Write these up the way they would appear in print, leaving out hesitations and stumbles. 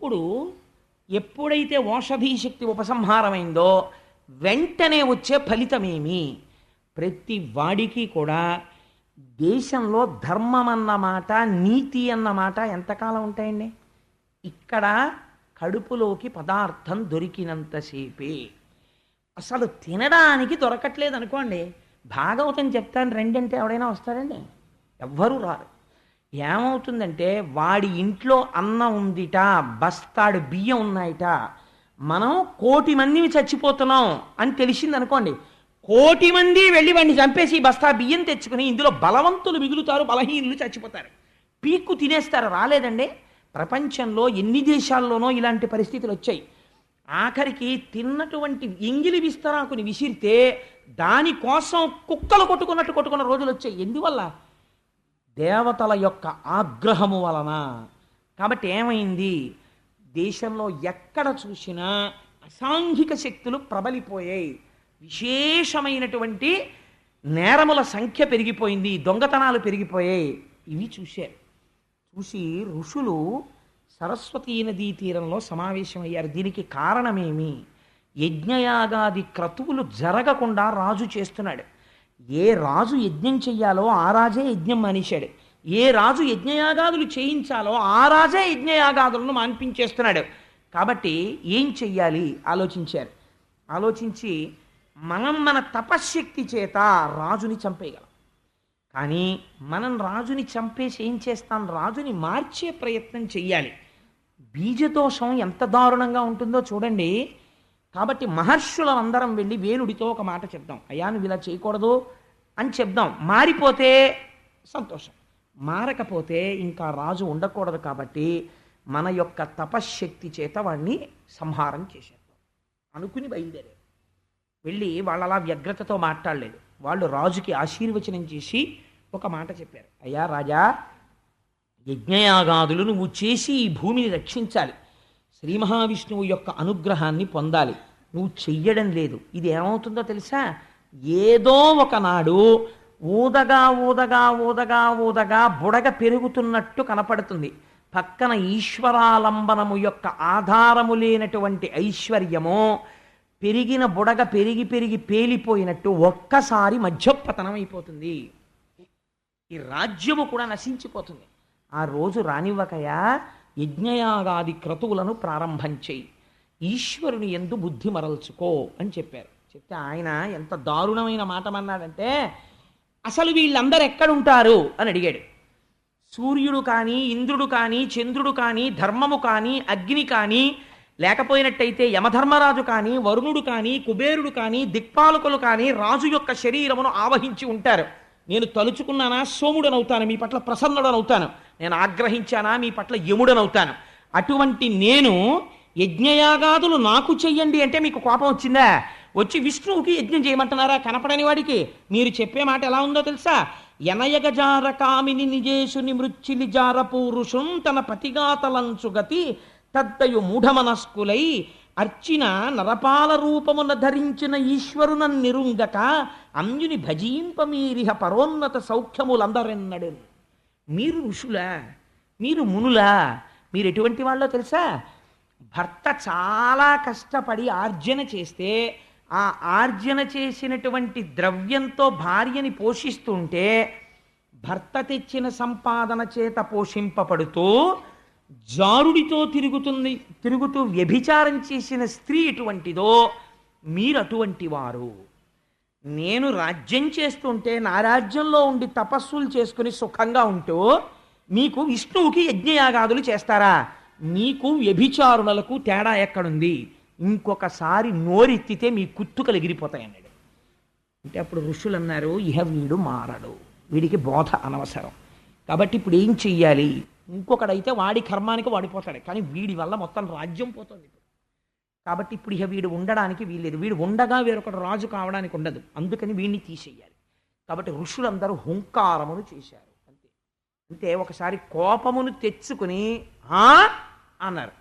ఇప్పుడు ఎప్పుడైతే ఓషధీ శక్తి ఉపసంహారమైందో వెంటనే వచ్చే ఫలితమేమి? ప్రతి వాడికి కూడా దేశంలో ధర్మం అన్నమాట, నీతి అన్నమాట ఎంతకాలం ఉంటాయండి? ఇక్కడ కడుపులోకి పదార్థం దొరికినంతసేపే. అసలు తినడానికి దొరకట్లేదు అనుకోండి, భాగవతం చెప్తాను రెండంటే ఎవడైనా వస్తారండి? ఎవ్వరూ రారు. ఏమవుతుందంటే వాడి ఇంట్లో అన్నం ఉందిట, బస్తాడు బియ్యం ఉన్నాయిట, మనం 1,000,000 మందిని చచ్చిపోతున్నాం అని తెలిసింది అనుకోండి, 1,000,000 మంది వెళ్ళి వాడిని చంపేసి బస్తా బియ్యం తెచ్చుకుని ఇందులో బలవంతులు మిగులుతారు, బలహీనులు చచ్చిపోతారు, పీక్కు తినేస్తారు. రాలేదండి? ప్రపంచంలో ఎన్ని దేశాల్లోనో ఇలాంటి పరిస్థితులు వచ్చాయి. ఆఖరికి తిన్నటువంటి ఎంగిలి విస్తరాకుని విసిరితే దానికోసం కుక్కలు కొట్టుకున్న రోజులు వచ్చాయి. ఎందువల్ల? దేవతల యొక్క ఆగ్రహము వలన. కాబట్టి ఏమైంది? దేశంలో ఎక్కడ చూసినా అసాంఘిక శక్తులు ప్రబలిపోయాయి. విశేషమైనటువంటి నేరముల సంఖ్య పెరిగిపోయింది, దొంగతనాలు పెరిగిపోయాయి. ఇవి చూశారు. చూసి ఋషులు సరస్వతీ నదీ తీరంలో సమావేశమయ్యారు. దీనికి కారణమేమి? యజ్ఞయాగాది క్రతువులు జరగకుండా రాజు చేస్తున్నాడు. ఏ రాజు యజ్ఞం చెయ్యాలో ఆ రాజే యజ్ఞం మానేశాడు. ఏ రాజు యజ్ఞయాగాదులు చేయించాలో ఆ రాజే యజ్ఞయాగాదులను మాన్పించేస్తున్నాడు. కాబట్టి ఏం చెయ్యాలి ఆలోచించారు. ఆలోచించి మన తపశ్శక్తి చేత రాజుని చంపేయగలం. కానీ మనం రాజుని చంపేసి ఏం చేస్తాం? రాజుని మార్చే ప్రయత్నం చెయ్యాలి. బీజదోషం ఎంత దారుణంగా ఉంటుందో చూడండి. కాబట్టి మహర్షులందరం వెళ్ళి వేణుడితో ఒక మాట చెప్దాం, అయ్యా నువ్వు ఇలా చేయకూడదు అని చెప్దాం. మారిపోతే సంతోషం, మారకపోతే ఇంకా రాజు ఉండకూడదు. కాబట్టి మన యొక్క తపశ్శక్తి చేత వాడిని సంహారం చేసేద్దాం అనుకుని బయలుదేరారు. వెళ్ళి వాళ్ళు అలా వ్యగ్రతతో మాట్లాడలేదు. వాళ్ళు రాజుకి ఆశీర్వచనం చేసి ఒక మాట చెప్పారు, అయ్యా రాజా, యజ్ఞయాగాదులు నువ్వు చేసి ఈ భూమిని రక్షించాలి, శ్రీ మహావిష్ణువు యొక్క అనుగ్రహాన్ని పొందాలి. నువ్వు చెయ్యడం లేదు. ఇది ఏమవుతుందో తెలుసా? ఏదో ఒకనాడు ఊదగా ఊదగా ఊదగా ఊదగా బుడగ పెరుగుతున్నట్టు కనపడుతుంది. పక్కన ఈశ్వరాలంబనము యొక్క ఆధారము లేనటువంటి ఐశ్వర్యము పెరిగిన బుడగ పెరిగి పెరిగి పేలిపోయినట్టు ఒక్కసారి మధ్యపతనం అయిపోతుంది. ఈ రాజ్యము కూడా నశించిపోతుంది. ఆ రోజు రానివ్వకయా యజ్ఞయాగాది క్రతువులను ప్రారంభం చేయి, ఈశ్వరుని యందు బుద్ధి మరల్చుకో అని చెప్పారు. చెప్తే ఆయన ఎంత దారుణమైన మాట అన్నాడంటే, అసలు వీళ్ళందరూ ఎక్కడుంటారు అని అడిగాడు. సూర్యుడు కానీ, ఇంద్రుడు కానీ, చంద్రుడు కానీ, ధర్మము కానీ, అగ్ని కానీ, లేకపోయినట్టయితే యమధర్మరాజు కానీ, వరుణుడు కానీ, కుబేరుడు కానీ, దిక్పాలకులు కానీ రాజు యొక్క శరీరమును ఆవహించి ఉంటారు. నేను తలుచుకున్నానా సోముడనవుతాను, మీ పట్ల ప్రసన్నుడనవుతాను. నేను ఆగ్రహించానా మీ పట్ల యముడనవుతాను. అటువంటి నేను యజ్ఞయాగాదులు నాకు చెయ్యండి అంటే మీకు కోపం వచ్చిందా? వచ్చి విష్ణువుకి యజ్ఞం చేయమంటున్నారా కనపడని వాడికి? మీరు చెప్పే మాట ఎలా ఉందో తెలుసా? ఎనయగజార కామిని నిజేషుని మృచ్చిలి జార పూరుషుం తన పతిగాతలంచుగతి తద్దయు మూఢమనస్కులై అర్చిన నరపాల రూపమున ధరించిన ఈశ్వరున నిరుంగక అమ్యుని భజీంపమీరిహ పరోన్నత సౌఖ్యములందరెన్నడు. మీరు ఋషులా? మీరు మునులా? మీరు ఎటువంటి వాళ్ళో తెలుసా? భర్త చాలా కష్టపడి ఆర్జన చేస్తే ఆ ఆర్జన చేసినటువంటి ద్రవ్యంతో భార్యని పోషిస్తుంటే భర్త తెచ్చిన సంపాదన చేత పోషింపబడుతూ జారుడితో తిరుగుతూ వ్యభిచారం చేసిన స్త్రీ ఎటువంటిదో మీరు అటువంటి వారు. నేను రాజ్యం చేస్తుంటే నా రాజ్యంలో ఉండి తపస్సులు చేసుకుని సుఖంగా ఉంటూ మీకు విష్ణువుకి యజ్ఞయాగాదులు చేస్తారా? మీకు వ్యభిచారులకు తేడా ఎక్కడుంది? ఇంకొకసారి నోరెత్తితే మీ కుత్తుకలు ఎగిరిపోతాయి అన్నాడు. అంటే అప్పుడు ఋషులు అన్నారు, ఇహ వీడు మారడు, వీడికి బోధ అనవసరం. కాబట్టి ఇప్పుడు ఏం చెయ్యాలి? ఇంకొకడైతే వాడి కర్మానికి వాడిపోతాడు, కానీ వీడి వల్ల మొత్తం రాజ్యం పోతుంది. కాబట్టి ఇప్పుడు ఇక వీడు ఉండడానికి వీల్లేదు. వీడు ఉండగా వేరొకడు రాజు కావడానికి ఉండదు. అందుకని వీడిని తీసేయాలి. కాబట్టి ఋషులందరూ హుంకారమును చేశారు. అంతే. అంటే ఒకసారి కోపమును తెచ్చుకుని అన్నారు,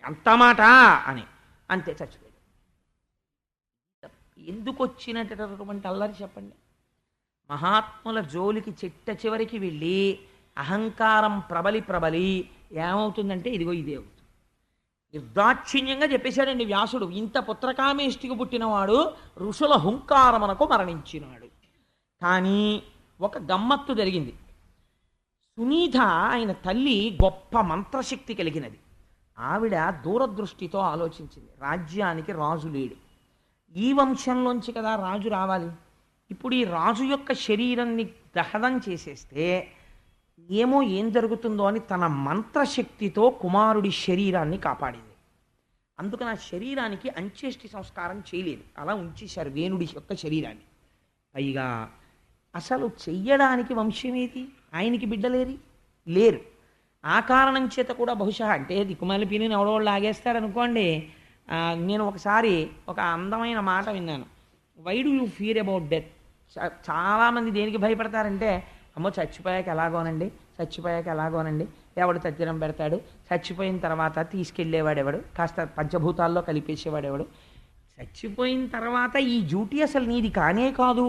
అంత మాట అని, అంతే చచ్చిపోయాడు. ఎందుకు వచ్చినటువంటి అల్లరి చెప్పండి? మహాత్ముల జోలికి చిట్ట చివరికి వెళ్ళి అహంకారం ప్రబలి ఏమవుతుందంటే ఇదిగో ఇదే అవుతుంది. నిర్దాక్షిణ్యంగా చెప్పేశాడండి వ్యాసుడు. ఇంత పుత్రకామేష్టికి పుట్టినవాడు ఋషుల హుంకారమునకు మరణించినాడు. కానీ ఒక గమ్మత్తు జరిగింది. సునీత ఆయన తల్లి గొప్ప మంత్రశక్తి కలిగినది. ఆవిడ దూరదృష్టితో ఆలోచించింది. రాజ్యానికి రాజు లేడు, ఈ వంశంలోంచి కదా రాజు రావాలి. ఇప్పుడు ఈ రాజు యొక్క శరీరాన్ని దహనం చేసేస్తే ఏం జరుగుతుందో అని తన మంత్రశక్తితో కుమారుడి శరీరాన్ని కాపాడింది. అందుకని ఆ శరీరానికి అంత్యేష్టి సంస్కారం చేయలేదు, అలా ఉంచేశారు వేణుడి యొక్క శరీరాన్ని. పైగా అసలు చెయ్యడానికి వంశమేది, ఆయనకి లేరు. ఆ కారణం చేత కూడా బహుశా అంటే దిక్కుమాలి పీని ఎవడోళ్ళు లాగేస్తారనుకోండి. నేను ఒకసారి ఒక అందమైన మాట విన్నాను. Why do you fear about death? చాలామంది దేనికి భయపడతారంటే, అమ్మో చచ్చిపోయాక ఎలాగోనండి, ఎవడు తజ్జనం పెడతాడు, చచ్చిపోయిన తర్వాత తీసుకెళ్ళేవాడు ఎవడు, కాస్త పంచభూతాల్లో కలిపేసేవాడెవడు, చచ్చిపోయిన తర్వాత ఈ డ్యూటీ అసలు నీది కానే కాదు.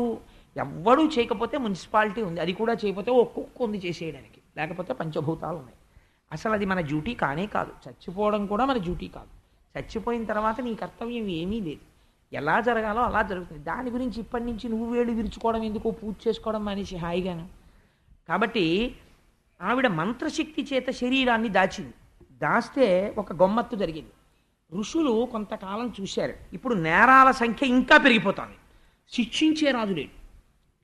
ఎవ్వడూ చేయకపోతే మున్సిపాలిటీ ఉంది, అది కూడా చేయకపోతే ఒక్కొక్క ఉంది చేసేయడానికి, లేకపోతే పంచభూతాలు ఉన్నాయి. అసలు అది మన డ్యూటీ కానే కాదు. చచ్చిపోవడం కూడా మన డ్యూటీ కాదు. చచ్చిపోయిన తర్వాత నీ కర్తవ్యం ఏమీ లేదు. ఎలా జరగాలో అలా జరుగుతుంది. దాని గురించి ఇప్పటి నుంచి నువ్వు వేళ్ళు విరుచుకోవడం ఎందుకు, పూజ చేసుకోవడం మనిషి హాయిగాను. కాబట్టి ఆవిడ మంత్రశక్తి చేత శరీరాన్ని దాస్తే ఒక గమ్మత్తు జరిగింది. ఋషులు కొంతకాలం చూశారు. ఇప్పుడు నేరాల సంఖ్య ఇంకా పెరిగిపోతుంది, శిక్షించే రాజు లేడు.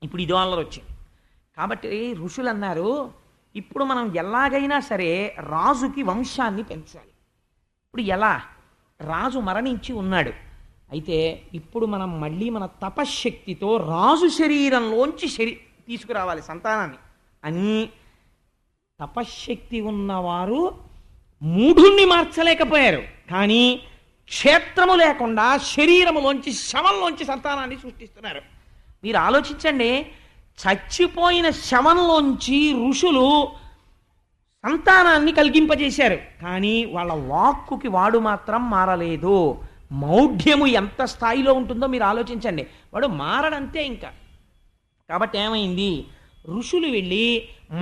ఇప్పుడు ఇదో అల్లరి వచ్చింది. కాబట్టి ఋషులు అన్నారు, ఇప్పుడు మనం ఎలాగైనా సరే రాజుకి వంశాన్ని పెంచాలి. ఇప్పుడు ఎలా? రాజు మరణించి ఉన్నాడు. అయితే ఇప్పుడు మనం మళ్ళీ మన తపశ్శక్తితో రాజు శరీరంలోంచి తీసుకురావాలి సంతానాన్ని అని. తపశ్శక్తి ఉన్నవారు మూఢుణ్ణి మార్చలేకపోయారు, కానీ క్షేత్రము లేకుండా శరీరములోంచి శవంలోంచి సంతానాన్ని సృష్టిస్తున్నారు. మీరు ఆలోచించండి, చచ్చిపోయిన శవంలోంచి ఋషులు సంతానాన్ని కలిగింపజేశారు, కానీ వాళ్ళ వాక్కుకి వాడు మాత్రం మారలేదు. మౌఢ్యము ఎంత స్థాయిలో ఉంటుందో మీరు ఆలోచించండి. వాడు మారడంతే ఇంకా. కాబట్టి ఏమైంది, ఋషులు వెళ్ళి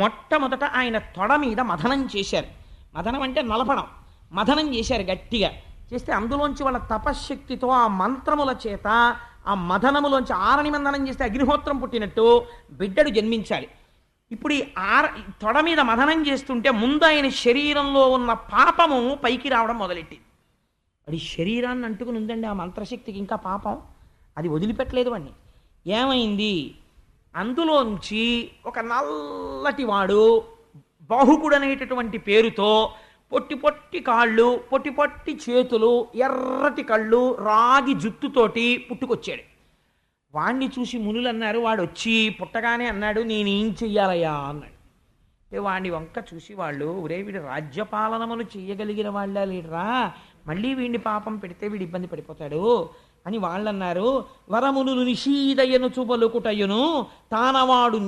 మొట్టమొదట ఆయన తొడ మీద మథనం చేశారు. మథనం అంటే నలపడం, మథనం చేశారు గట్టిగా. చేస్తే అందులోంచి వాళ్ళ తపశ్శక్తితో ఆ మంత్రముల చేత ఆ మథనములోంచి ఆరని మందనం చేస్తే అగ్నిహోత్రం పుట్టినట్టు బిడ్డడు జన్మించాలి. ఇప్పుడు ఈ తొడ మీద మథనం చేస్తుంటే ముందు ఆయన శరీరంలో ఉన్న పాపము పైకి రావడం మొదలెట్టింది. అది శరీరాన్ని అంటుకుని ఉందండి ఆ మంత్రశక్తికి, ఇంకా పాపం అది వదిలిపెట్టలేదు వాడిని. ఏమైంది, అందులోంచి ఒక నల్లటి వాడు బాహుకుడు అనేటటువంటి పేరుతో పొట్టి పొట్టి కాళ్ళు, పొట్టి పొట్టి చేతులు, ఎర్రటి కళ్ళు, రాగి జుట్టుతోటి పుట్టుకొచ్చాడు. వాణ్ణి చూసి మునులు అన్నారు, వాడు వచ్చి పుట్టగానే అన్నాడు, నేనేం చెయ్యాలయ్యా అన్నాడు. వాడిని వంక చూసి వాళ్ళు, ఒరే వీడు రాజ్యపాలనమును చెయ్యగలిగిన వాళ్ళ లేడరా, మళ్ళీ వీడిని పాపం పెడితే వీడు ఇబ్బంది పడిపోతాడు అని వాళ్ళన్నారు. వరమును నిషీదయ్యను చూపలుకుటయ్యును తానవాడు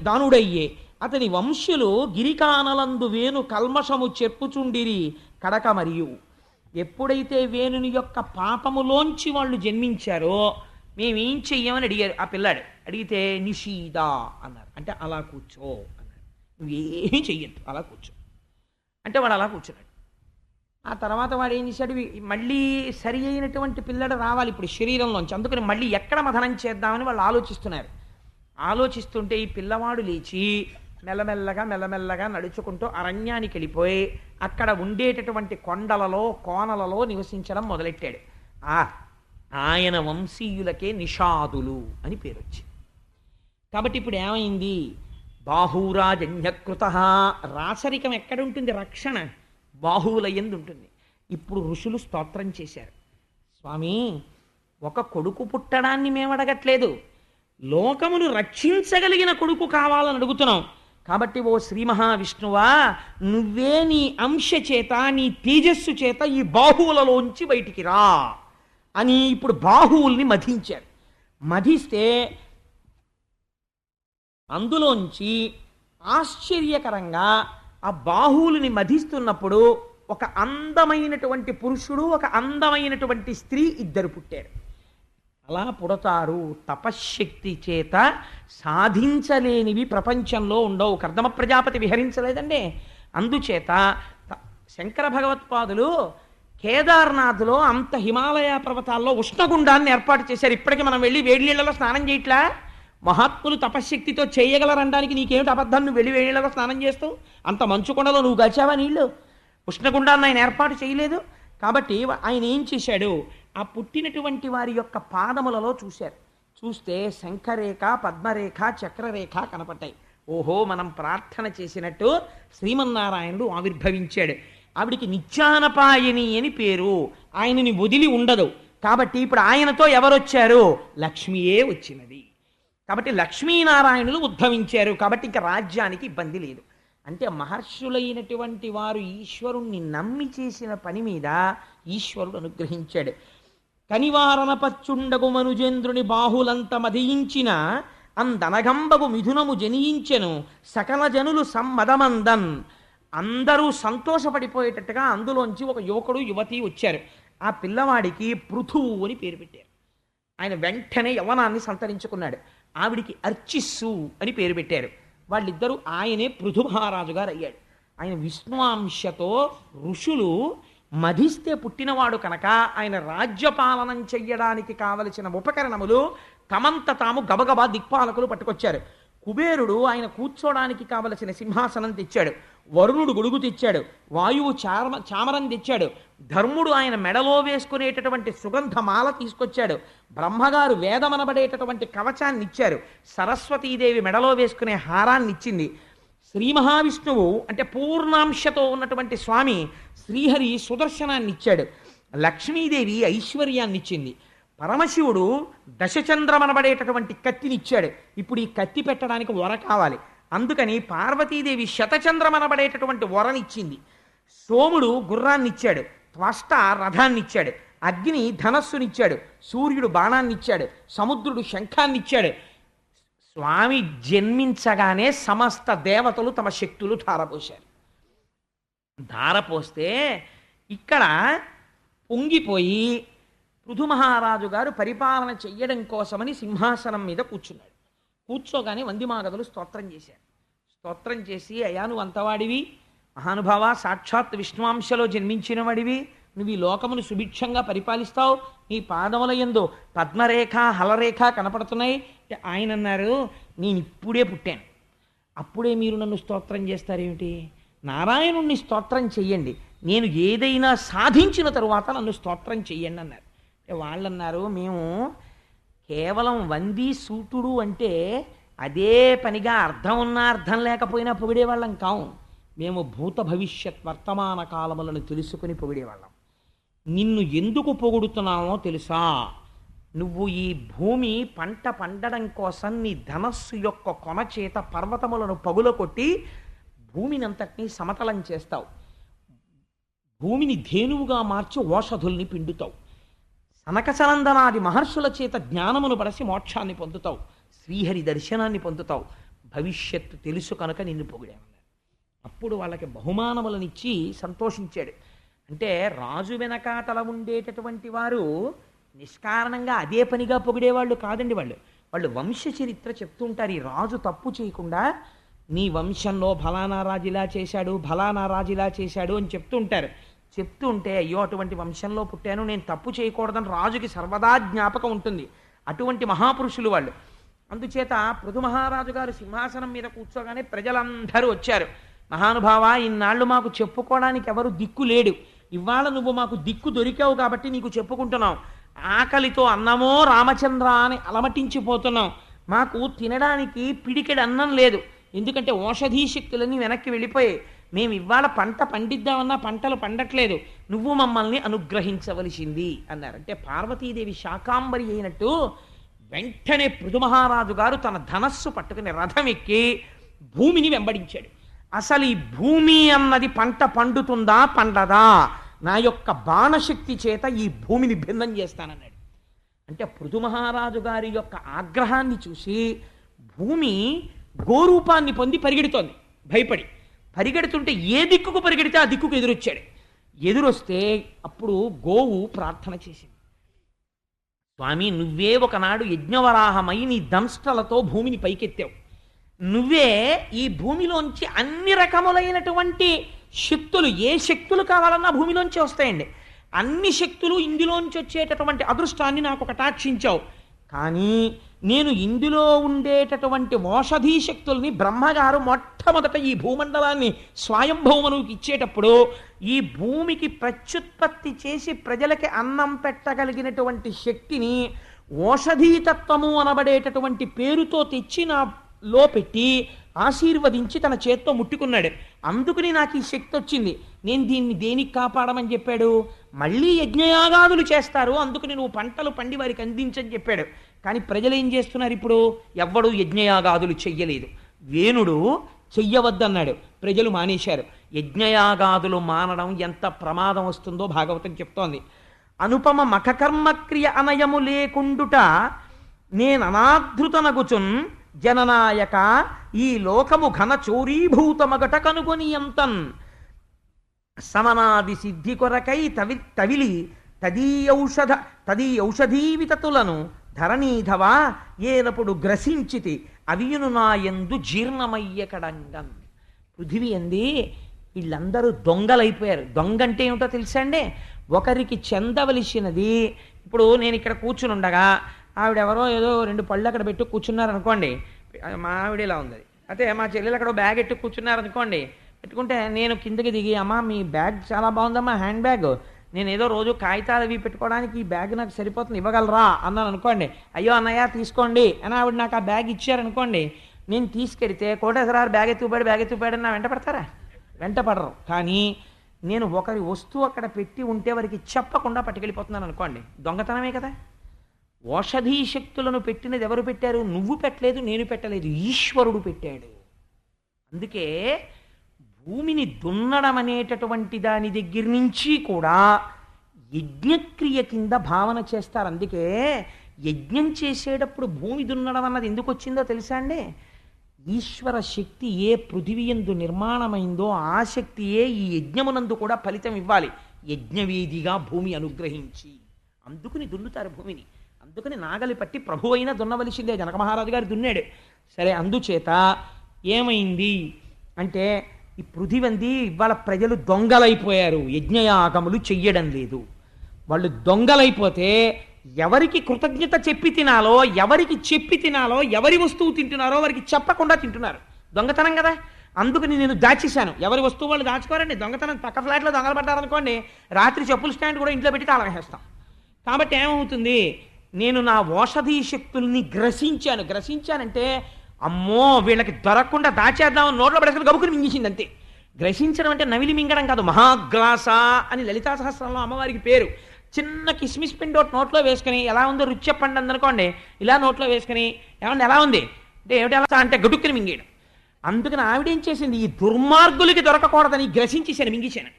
దానుడయ్యే అతని వంశులు గిరికానలందు వేణు కల్మషము చెప్పుచుండిరి కడక. మరియు ఎప్పుడైతే వేణుని యొక్క పాపములోంచి వాళ్ళు జన్మించారో మేమేం చెయ్యమని అడిగారు ఆ పిల్లాడు. అడిగితే నిషీద అన్నారు, అంటే అలా కూర్చో అన్నారు. నువ్వేం చెయ్యొద్దు, అలా కూర్చో అంటే వాడు అలా కూర్చున్నాడు. ఆ తర్వాత వాడు ఏం చేశాడు, మళ్ళీ సరి అయినటువంటి పిల్లడు రావాలి ఇప్పుడు శరీరంలోంచి. అందుకని మళ్ళీ ఎక్కడ మథనం చేద్దామని వాళ్ళు ఆలోచిస్తుంటే ఈ పిల్లవాడు లేచి మెల్లమెల్లగా నడుచుకుంటూ అరణ్యానికి వెళ్ళిపోయి అక్కడ ఉండేటటువంటి కొండలలో కోనలలో నివసించడం మొదలెట్టాడు. ఆయన వంశీయులకే నిషాదులు అని పేరు వచ్చింది. కాబట్టి ఇప్పుడు ఏమైంది, బాహూరాజన్యకృత. రాసరికం ఎక్కడుంటుంది, రక్షణ బాహువుల యందు ఉంటుంది. ఇప్పుడు ఋషులు స్తోత్రం చేశారు, స్వామి ఒక కొడుకు పుట్టడాన్ని మేము అడగట్లేదు, లోకమును రక్షించగలిగిన కొడుకు కావాలని అడుగుతున్నాం. కాబట్టి ఓ శ్రీ మహావిష్ణువా, నువ్వే నీ అంశ చేత నీ తేజస్సు చేత ఈ బాహువులలోంచి బయటికి రా అని ఇప్పుడు బాహువుల్ని మధించారు. మధిస్తే అందులోంచి ఆశ్చర్యకరంగా ఆ బాహువులని మధిస్తున్నప్పుడు ఒక అందమైనటువంటి పురుషుడు, ఒక అందమైనటువంటి స్త్రీ ఇద్దరు పుట్టారు. అలా పుడతారు. తపశ్శక్తి చేత సాధించలేనివి ప్రపంచంలో ఉండవు. కర్దమ ప్రజాపతి విహరించలేదండి. అందుచేత శంకర భగవత్పాదులు కేదార్నాథ్లో అంత హిమాలయ పర్వతాల్లో ఉష్ణగుండాన్ని ఏర్పాటు చేశారు. ఇప్పటికీ మనం వెళ్ళి వేడి నీళ్ళలో స్నానం చేయట్లా? మహాత్ములు తపశ్శక్తితో చేయగలరనడానికి నీకేమిటి అబద్ధం? నువ్వు వెళ్ళి వేడి నీళ్ళలో స్నానం చేస్తావు? అంత మంచుకొండలో నువ్వు గలిచావా నీళ్లు? ఉష్ణగుండాన్ని ఆయన ఏర్పాటు చేయలేదు. కాబట్టి ఆయన ఏం చేశాడు? ఆ పుట్టినటువంటి వారి యొక్క పాదములలో చూశారు. చూస్తే శంఖరేఖ, పద్మరేఖ, చక్రరేఖ కనపడ్డాయి. ఓహో, మనం ప్రార్థన చేసినట్టు శ్రీమన్నారాయణుడు ఆవిర్భవించాడు. ఆవిడికి నిత్యానపాయని అని పేరు. ఆయనని వదిలి ఉండదు. కాబట్టి ఇప్పుడు ఆయనతో ఎవరొచ్చారు? లక్ష్మియే వచ్చినది. కాబట్టి లక్ష్మీనారాయణులు ఉద్భవించారు. కాబట్టి ఇంకా రాజ్యానికి ఇబ్బంది లేదు. అంటే మహర్షులైనటువంటి వారు ఈశ్వరుణ్ణి నమ్మి చేసిన పని మీద ఈశ్వరుడు అనుగ్రహించాడు. కనివారణ పచ్చుండగు మనుజేంద్రుని బాహులంత మదియించిన అందనగంబగు మిథునము జనియించెను సకల జనులు సమ్మదమందన్. అందరూ సంతోషపడిపోయేటట్టుగా అందులోంచి ఒక యువకుడు యువతి వచ్చారు. ఆ పిల్లవాడికి పృథువు అని పేరు పెట్టారు. ఆయన వెంటనే యవనాన్ని సంతరించుకున్నాడు. ఆవిడికి అర్చిస్సు అని పేరు పెట్టారు. వాళ్ళిద్దరూ ఆయనే పృథు మహారాజు గారు అయ్యాడు. ఆయన విష్ణువాంశతో ఋషులు మధిస్తే పుట్టినవాడు కనుక ఆయన రాజ్యపాలనం చెయ్యడానికి కావలసిన ఉపకరణములు తమంత తాము గబగబా దిక్పాలకులు పట్టుకొచ్చారు. కుబేరుడు ఆయన కూర్చోడానికి కావలసిన సింహాసనం తెచ్చాడు. వరుణుడు గొడుగు తెచ్చాడు. వాయువు చామరం తెచ్చాడు. ధర్ముడు ఆయన మెడలో వేసుకునేటటువంటి సుగంధమాల తీసుకొచ్చాడు. బ్రహ్మగారు వేదమనబడేటటువంటి కవచాన్ని ఇచ్చారు. సరస్వతీదేవి మెడలో వేసుకునే హారాన్ని ఇచ్చింది. శ్రీ మహావిష్ణువు అంటే పూర్ణాంశతో ఉన్నటువంటి స్వామి శ్రీహరి సుదర్శనాన్ని ఇచ్చాడు. లక్ష్మీదేవి ఐశ్వర్యాన్ని ఇచ్చింది. పరమశివుడు దశచంద్రమనబడేటటువంటి కత్తినిచ్చాడు. ఇప్పుడు ఈ కత్తి పెట్టడానికి వర కావాలి. అందుకని పార్వతీదేవి శతచంద్రమనబడేటటువంటి వరనిచ్చింది. సోముడు గుర్రాన్నిచ్చాడు. త్వష్ట రథాన్నిచ్చాడు. అగ్ని ధనస్సునిచ్చాడు. సూర్యుడు బాణాన్నిచ్చాడు. సముద్రుడు శంఖాన్నిచ్చాడు. స్వామి జన్మించగానే సమస్త దేవతలు తమ శక్తులు ధారపోశారు. ధారపోస్తే ఇక్కడ పొంగిపోయి పృథు మహారాజు గారు పరిపాలన చెయ్యడం కోసమని సింహాసనం మీద కూర్చున్నాడు. కూర్చోగానే వందిమాగదులు స్తోత్రం చేశారు. స్తోత్రం చేసి, అయ్యా నువ్వు అంతవాడివి, మహానుభావ, సాక్షాత్ విష్ణువాంశలో జన్మించిన వాడివి, నువ్వు ఈ లోకమును సుభిక్షంగా పరిపాలిస్తావు, నీ పాదముల యందు పద్మరేఖ హలరేఖ కనపడుతున్నాయి. ఆయన అన్నారు, నేను ఇప్పుడే పుట్టాను, అప్పుడే మీరు నన్ను స్తోత్రం చేస్తారేమిటి? నారాయణుణ్ణి స్తోత్రం చెయ్యండి, నేను ఏదైనా సాధించిన తరువాత నన్ను స్తోత్రం చెయ్యండి అన్నారు. వాళ్ళన్నారు, మేము కేవలం వంది సూటుడు అంటే అదే పనిగా అర్థం ఉన్నా అర్థం లేకపోయినా పొగిడేవాళ్ళం కావు. మేము భూత భవిష్యత్ వర్తమాన కాలములను తెలుసుకుని పొగిడేవాళ్ళం. నిన్ను ఎందుకు పొగుడుతున్నామో తెలుసా? నువ్వు ఈ భూమి పంట పండడం కోసం నీ ధనస్సు యొక్క కొన చేత పర్వతములను పగుల కొట్టి భూమిని అంతటినీ సమతలం చేస్తావు. భూమిని ధేనువుగా మార్చి ఓషధుల్ని పిండుతావు. సనకసనందనాది మహర్షుల చేత జ్ఞానమును పరచి మోక్షాన్ని పొందుతావు. శ్రీహరి దర్శనాన్ని పొందుతావు. భవిష్యత్తు తెలుసు కనుక నిన్ను పొగిడామన్నారు. అప్పుడు వాళ్ళకి బహుమానములనిచ్చి సంతోషించాడు. అంటే రాజు వెనకాతల ఉండేటటువంటి వారు నిష్కారణంగా అదే పనిగా పొగిడేవాళ్ళు కాదండి. వాళ్ళు వంశ చరిత్ర చెప్తూ ఉంటారు. ఈ రాజు తప్పు చేయకుండా నీ వంశంలో ఫలానా రాజు ఇలా చేశాడు, ఫలానా రాజు ఇలా చేశాడు అని చెప్తూ ఉంటారు. చెప్తూ ఉంటే అయ్యో అటువంటి వంశంలో పుట్టాను, నేను తప్పు చేయకూడదని రాజుకి సర్వదా జ్ఞాపకం ఉంటుంది. అటువంటి మహాపురుషులు వాళ్ళు. అందుచేత పృథు మహారాజు గారు సింహాసనం మీద కూర్చోగానే ప్రజలందరూ వచ్చారు. మహానుభావ, ఇన్నాళ్ళు మాకు చెప్పుకోవడానికి ఎవరు దిక్కు లేడు, ఇవాళ నువ్వు మాకు దిక్కు దొరికావు కాబట్టి నీకు చెప్పుకుంటున్నాం. ఆకలితో అన్నమో రామచంద్ర అని అలమటించిపోతున్నాం. మాకు తినడానికి పిడికెడు అన్నం లేదు, ఎందుకంటే ఓషధీ శక్తులన్నీ వెనక్కి వెళ్ళిపోయాయి. మేము ఇవాళ పంట పండిద్దామన్నా పంటలు పండట్లేదు, నువ్వు మమ్మల్ని అనుగ్రహించవలసింది అన్నారు. అంటే పార్వతీదేవి శాకాంబరి అయినట్టు వెంటనే పృథు మహారాజు గారు తన ధనస్సు పట్టుకుని రథం ఎక్కి భూమిని వెంబడించాడు. అసలు ఈ భూమి అన్నది పంట పండుతుందా పండదా, నా యొక్క బాణశక్తి చేత ఈ భూమిని భిన్నం చేస్తానన్నాడు. అంటే పృథు మహారాజు గారి యొక్క ఆగ్రహాన్ని చూసి భూమి గోరూపాన్ని పొంది పరిగెడుతోంది. భయపడి పరిగెడుతుంటే ఏ దిక్కుకు పరిగెడితే ఆ దిక్కుకు ఎదురొచ్చాడు. ఎదురొస్తే అప్పుడు గోవు ప్రార్థన చేసింది, స్వామి నువ్వే ఒకనాడు యజ్ఞవరాహమై నీ దంష్ట్రలతో భూమిని పైకెత్తావు. నువ్వే ఈ భూమిలోంచి అన్ని రకములైనటువంటి శక్తులు, ఏ శక్తులు కావాలన్నా భూమిలోంచి వస్తాయండి. అన్ని శక్తులు ఇందులోంచి వచ్చేటటువంటి అదృష్టాన్ని నాకు కటాక్షించావు. కానీ నేను ఇందులో ఉండేటటువంటి ఓషధీ శక్తుల్ని బ్రహ్మగారు మొట్టమొదట ఈ భూమండలాన్ని స్వయంభౌమనుకి ఇచ్చేటప్పుడు ఈ భూమికి ప్రత్యుత్పత్తి చేసి ప్రజలకి అన్నం పెట్టగలిగినటువంటి శక్తిని ఓషధీతత్వము అనబడేటటువంటి పేరుతో తెచ్చి నాలో పెట్టి ఆశీర్వదించి తన చేత్తో ముట్టుకున్నాడు. అందుకని నాకు ఈ శక్తి వచ్చింది. నేను దీన్ని దేనికి కాపాడమని చెప్పాడు? మళ్ళీ యజ్ఞయాగాదులు చేస్తారు, అందుకని నువ్వు పంటలు పండి వారికి అందించని చెప్పాడు. కానీ ప్రజలు ఏం చేస్తున్నారు? ఇప్పుడు ఎవ్వడూ యజ్ఞయాగాదులు చెయ్యలేదు. వేణుడు చెయ్యవద్దన్నాడు, ప్రజలు మానేశారు. యజ్ఞయాగాదులు మానడం ఎంత ప్రమాదం వస్తుందో భాగవతం చెప్తోంది. అనుపమ మఖకర్మక్రియ అనయము లేకుండుట నేననాధృతనగుచున్ జననాయక ఈ లోకము ఘన చోరీభూతమగట కనుగొని ఎంతన్ సమనాది సిద్ధి కొరకై తవిలి తదీయౌషధీవితతులను ధరణీధవా ఏనప్పుడు గ్రసించితి అవియును నాయందు జీర్ణమయ్యకడంగం. పృథివీ అంది వీళ్ళందరూ దొంగలైపోయారు. దొంగ అంటే ఏమిటో తెలుసా అండి? ఒకరికి చెందవలసినది, ఇప్పుడు నేను ఇక్కడ కూర్చుని ఉండగా ఆవిడెవరో ఏదో 2 పళ్ళు అక్కడ పెట్టి కూర్చున్నారనుకోండి, మా ఆవిడ ఇలా ఉంది. అయితే మా చెల్లెలు అక్కడ బ్యాగ్ ఎట్టు కూర్చున్నారనుకోండి, పెట్టుకుంటే నేను కిందకి దిగి అమ్మా మీ బ్యాగ్ చాలా బాగుందమ్మా, హ్యాండ్ బ్యాగ్, నేను ఏదో రోజు కాగితాలు అవి పెట్టుకోవడానికి ఈ బ్యాగ్ నాకు సరిపోతుంది, ఇవ్వగలరా అన్నాను అనుకోండి. అయ్యో అన్నయ్య తీసుకోండి అని ఆవిడ నాకు ఆ బ్యాగ్ ఇచ్చారనుకోండి, నేను తీసుకెడితే కోటేశ్వరారు బ్యాగ్ ఎత్తుకుపోయాడు నా వెంట పడతారా? వెంట పడరు. కానీ నేను ఒకరి వస్తువు అక్కడ పెట్టి ఉంటే వారికి చెప్పకుండా పట్టుకెళ్ళిపోతున్నాను అనుకోండి, దొంగతనమే కదా. ఓషధీ శక్తులను పెట్టినది ఎవరు పెట్టారు? నువ్వు పెట్టలేదు, నేను పెట్టలేదు, ఈశ్వరుడు పెట్టాడు. అందుకే భూమిని దున్నడం అనేటటువంటి దాని దగ్గర నుంచి కూడా యజ్ఞక్రియ కింద భావన చేస్తారు. అందుకే యజ్ఞం చేసేటప్పుడు భూమి దున్నడం అన్నది ఎందుకు వచ్చిందో తెలుసా అండి? ఈశ్వర శక్తి ఏ పృథివీయందు నిర్మాణమైందో ఆ శక్తియే ఈ యజ్ఞమునందు కూడా ఫలితం ఇవ్వాలి, యజ్ఞవేదిగా భూమి అనుగ్రహించి. అందుకుని దున్నుతారు భూమిని. అందుకని నాగలి పట్టి ప్రభు అయినా దున్నవలసిందే. జనక మహారాజు గారు దున్నాడు. సరే, అందుచేత ఏమైంది అంటే ఈ పృథివంది ఇవాళ ప్రజలు దొంగలైపోయారు, యజ్ఞయాగములు చెయ్యడం లేదు. వాళ్ళు దొంగలైపోతే ఎవరికి కృతజ్ఞత చెప్పి తినాలో, ఎవరికి చెప్పి తినాలో, ఎవరి వస్తువు తింటున్నారో వారికి చెప్పకుండా తింటున్నారు. దొంగతనం కదా. అందుకని నేను దాచేశాను. ఎవరి వస్తువు వాళ్ళు దాచుకోరండి. దొంగతనం పక్క ఫ్లాట్లో దొంగలు పడ్డారనుకోండి, రాత్రి చెప్పుల స్టాండ్ కూడా ఇంట్లో పెట్టి తాళం వేస్తాం. కాబట్టి ఏమవుతుంది? నేను నా ఓషధీ శక్తుల్ని గ్రసించానంటే అమ్మో వీళ్ళకి దొరకకుండా దాచేద్దామని నోట్లో పడేసుకుని గబుకుని మింగేసింది అంతే. గ్రసించడం అంటే నవిలి మింగడం కాదు. మహాగ్లాస అని లలితా సహస్రంలో అమ్మవారికి పేరు. చిన్న కిస్మిస్ పిండి ఒకటి నోట్లో వేసుకుని ఎలా ఉందో రుచి చెప్పండి అందనుకోండి, ఇలా నోట్లో వేసుకుని ఏమంటే ఎలా ఉంది అంటే ఏమిటి ఎలా అంటే గడుక్కుని మింగేయడం. అందుకని ఆవిడేం చేసింది? ఈ దుర్మార్గులకి దొరకకూడదని గ్రసించేసాను, మింగేశాను.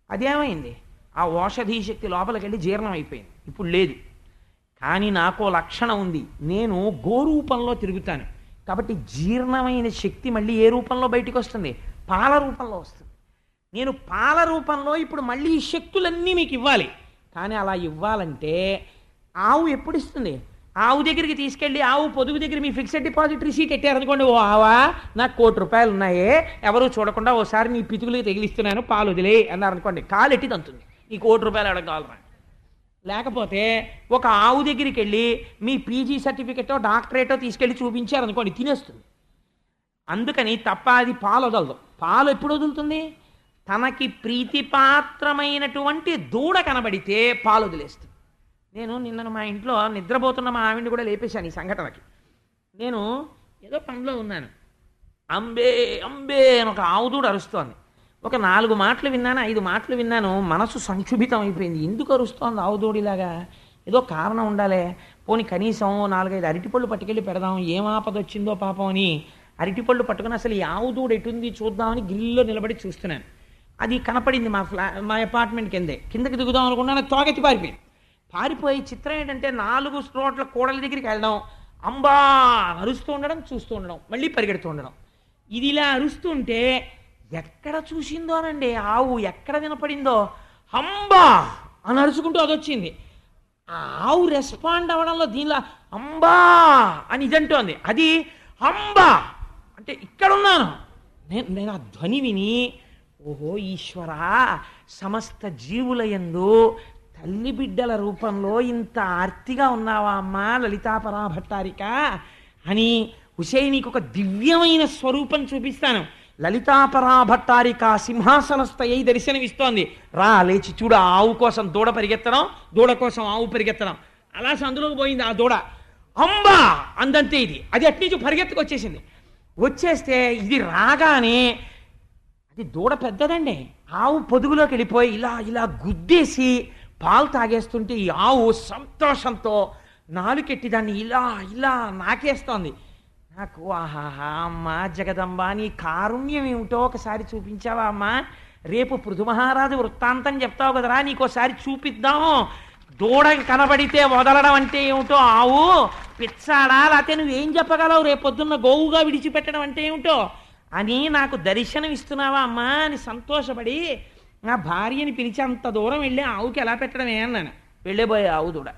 అదేమైంది? ఆ ఓషధీ శక్తి లోపలికి వెళ్ళి జీర్ణం అయిపోయింది. ఇప్పుడు లేదు. కానీ నాకో లక్షణం ఉంది, నేను గోరూపంలో తిరుగుతాను. కాబట్టి జీర్ణమైన శక్తి మళ్ళీ ఏ రూపంలో బయటికి వస్తుంది? పాల రూపంలో వస్తుంది. నేను పాల రూపంలో ఇప్పుడు మళ్ళీ ఈ శక్తులన్నీ మీకు ఇవ్వాలి. కానీ అలా ఇవ్వాలంటే ఆవు ఎప్పుడు ఇస్తుంది? ఆవు దగ్గరికి తీసుకెళ్ళి ఆవు పొదుగు దగ్గర మీ ఫిక్స్డ్ డిపాజిట్ రిసీట్ ఎట్టారనుకోండి, ఓ ఆవా నాకు 1 కోటి రూపాయలు ఉన్నాయే, ఎవరూ చూడకుండా ఓసారి నీ పితుకులకి తగిలిస్తున్నాను పాలు వదిలే అన్నారనుకోండి, కాలు ఎట్టి తంతుంది. ఈ 1 కోటి రూపాయలు అడగ కావాలి. లేకపోతే ఒక ఆవు దగ్గరికి వెళ్ళి మీ పీజీ సర్టిఫికెటో డాక్టరేటో తీసుకెళ్ళి చూపించారనుకోండి, తినేస్తుంది. అందుకని తప్ప అది పాలు వదలదు. పాలు ఎప్పుడు వదులుతుంది? తనకి ప్రీతిపాత్రమైనటువంటి దూడ కనబడితే పాలు వదిలేస్తుంది. నేను నిన్న మా ఇంట్లో నిద్రపోతున్న మా ఆవిడ్ని కూడా లేపేశాను ఈ సంఘటనకి. నేను ఏదో పనిలో ఉన్నాను, అంబే అంబే అని ఒక ఆవు దూడ అరుస్తోంది. ఒక 4 మాటలు విన్నాను, 5 మాటలు విన్నాను, మనసు సంక్షుభితం అయిపోయింది. ఎందుకు అరుస్తోంది ఆవు దూడిలాగా? ఏదో కారణం ఉండాలే. పోనీ కనీసం 4-5 అరటిపళ్ళు పట్టుకెళ్ళి పెడదాం, ఏం ఆపద వచ్చిందో పాపం అని అరటిపళ్ళు పట్టుకుని అసలు ఈ ఆవు దూడ ఎటుంది చూద్దామని గ్రిల్లో నిలబడి చూస్తున్నాను. అది కనపడింది మా అపార్ట్మెంట్ కిందకి దిగుదాం అనుకున్నా, తోగెత్తి పారిపోయి చిత్రం ఏంటంటే 4 రోడ్ల కూడల దగ్గరికి వెళ్ళడం, అంబా అరుస్తూ ఉండడం, చూస్తూ ఉండడం, మళ్ళీ పరిగెడుతూ ఉండడం. ఇది ఇలా అరుస్తుంటే ఎక్కడ చూసిందోనండి ఆవు, ఎక్కడ వినపడిందో అంబా అని అరుచుకుంటూ అదొచ్చింది. ఆ ఆవు రెస్పాండ్ అవ్వడంలో దీనిలో అంబా అని ఇదంటోంది, అది అంబా అంటే ఇక్కడున్నాను నేను ఆ ధ్వని విని, ఓహో ఈశ్వరా, సమస్త జీవుల యందు తల్లి బిడ్డల రూపంలో ఇంత ఆర్తిగా ఉన్నావా అమ్మా లలితాపరా భట్టారిక అని, ఉషే నీకు ఒక దివ్యమైన స్వరూపం చూపిస్తాను. లలితాపరా భట్టారిక సింహాసనస్థయ్యి దర్శనమిస్తోంది. రా లేచి చూడు, ఆవు కోసం దూడ పరిగెత్తడం, దూడ కోసం ఆవు పరిగెత్తడం. అలా సందులోకి పోయింది ఆ దూడ. అంబా అందంతే ఇది, అది అట్నుంచి పరిగెత్తుకొచ్చేసింది. వచ్చేస్తే ఇది రాగానే, అది దూడ పెద్దదండి, ఆవు పొదుగులోకి వెళ్ళిపోయి ఇలా ఇలా గుద్దేసి పాలు తాగేస్తుంటే ఈ ఆవు సంతోషంతో నాలుకెట్టి దాన్ని ఇలా ఇలా నాకేస్తోంది. నాకు ఆహాహా అమ్మా జగదంబా, నీ కారుణ్యం ఏమిటో ఒకసారి చూపించావా అమ్మా? రేపు పృథు మహారాజు వృత్తాంతం చెప్తావు కదరా, నీకోసారి చూపిద్దాం. దూడ కనబడితే వదలడం అంటే ఏమిటో, ఆవు పిచ్చాడా, లేకపోతే నువ్వేం చెప్పగలవు, రేపొద్దున్న గోవుగా విడిచిపెట్టడం అంటే ఏమిటో అని నాకు దర్శనం ఇస్తున్నావా అమ్మా అని సంతోషపడి నా భార్యని పిలిచి అంత దూరం వెళ్ళి ఆవుకి ఎలా పెట్టడమే అన్నాను. వెళ్ళేపోయే ఆవు దూడ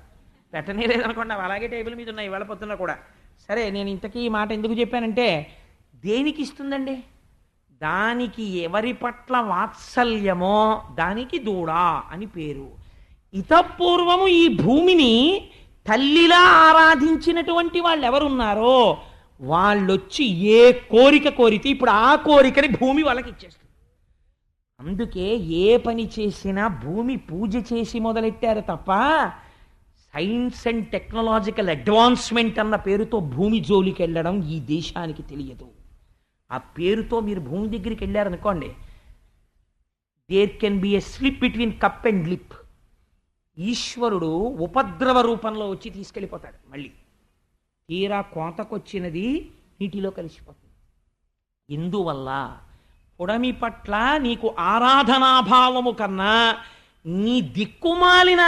పెట్టనే లేదనుకోండి, అలాగే టేబుల్ మీద ఉన్నాయి ఇవాళ పొద్దున్న కూడా. సరే, నేను ఇంతకీ ఈ మాట ఎందుకు చెప్పానంటే, దేనికి ఇస్తుందండి? దానికి ఎవరి పట్ల వాత్సల్యమో దానికి దూడ అని పేరు. ఇతపూర్వము ఈ భూమిని తల్లిలా ఆరాధించినటువంటి వాళ్ళు ఎవరున్నారో వాళ్ళొచ్చి ఏ కోరిక కోరితే ఇప్పుడు ఆ కోరికని భూమి వాళ్ళకి ఇచ్చేస్తుంది. అందుకే ఏ పని చేసినా భూమి పూజ చేసి మొదలెట్టారు తప్ప సైన్స్ అండ్ టెక్నాలజికల్ అడ్వాన్స్మెంట్ అన్న పేరుతో భూమి జోలికి వెళ్ళడం ఈ దేశానికి తెలియదు. ఆ పేరుతో మీరు భూమి దగ్గరికి వెళ్ళారనుకోండి, there can be a slip between cup and lip. ఈశ్వరుడు ఉపద్రవ రూపంలో వచ్చి తీసుకెళ్ళిపోతాడు. మళ్ళీ తీరా కోతకొచ్చినది నీటిలో కలిసిపోతుంది. ఇందువల్ల పుడమి పట్ల నీకు ఆరాధనాభావము కన్నా నీ దిక్కుమాలిన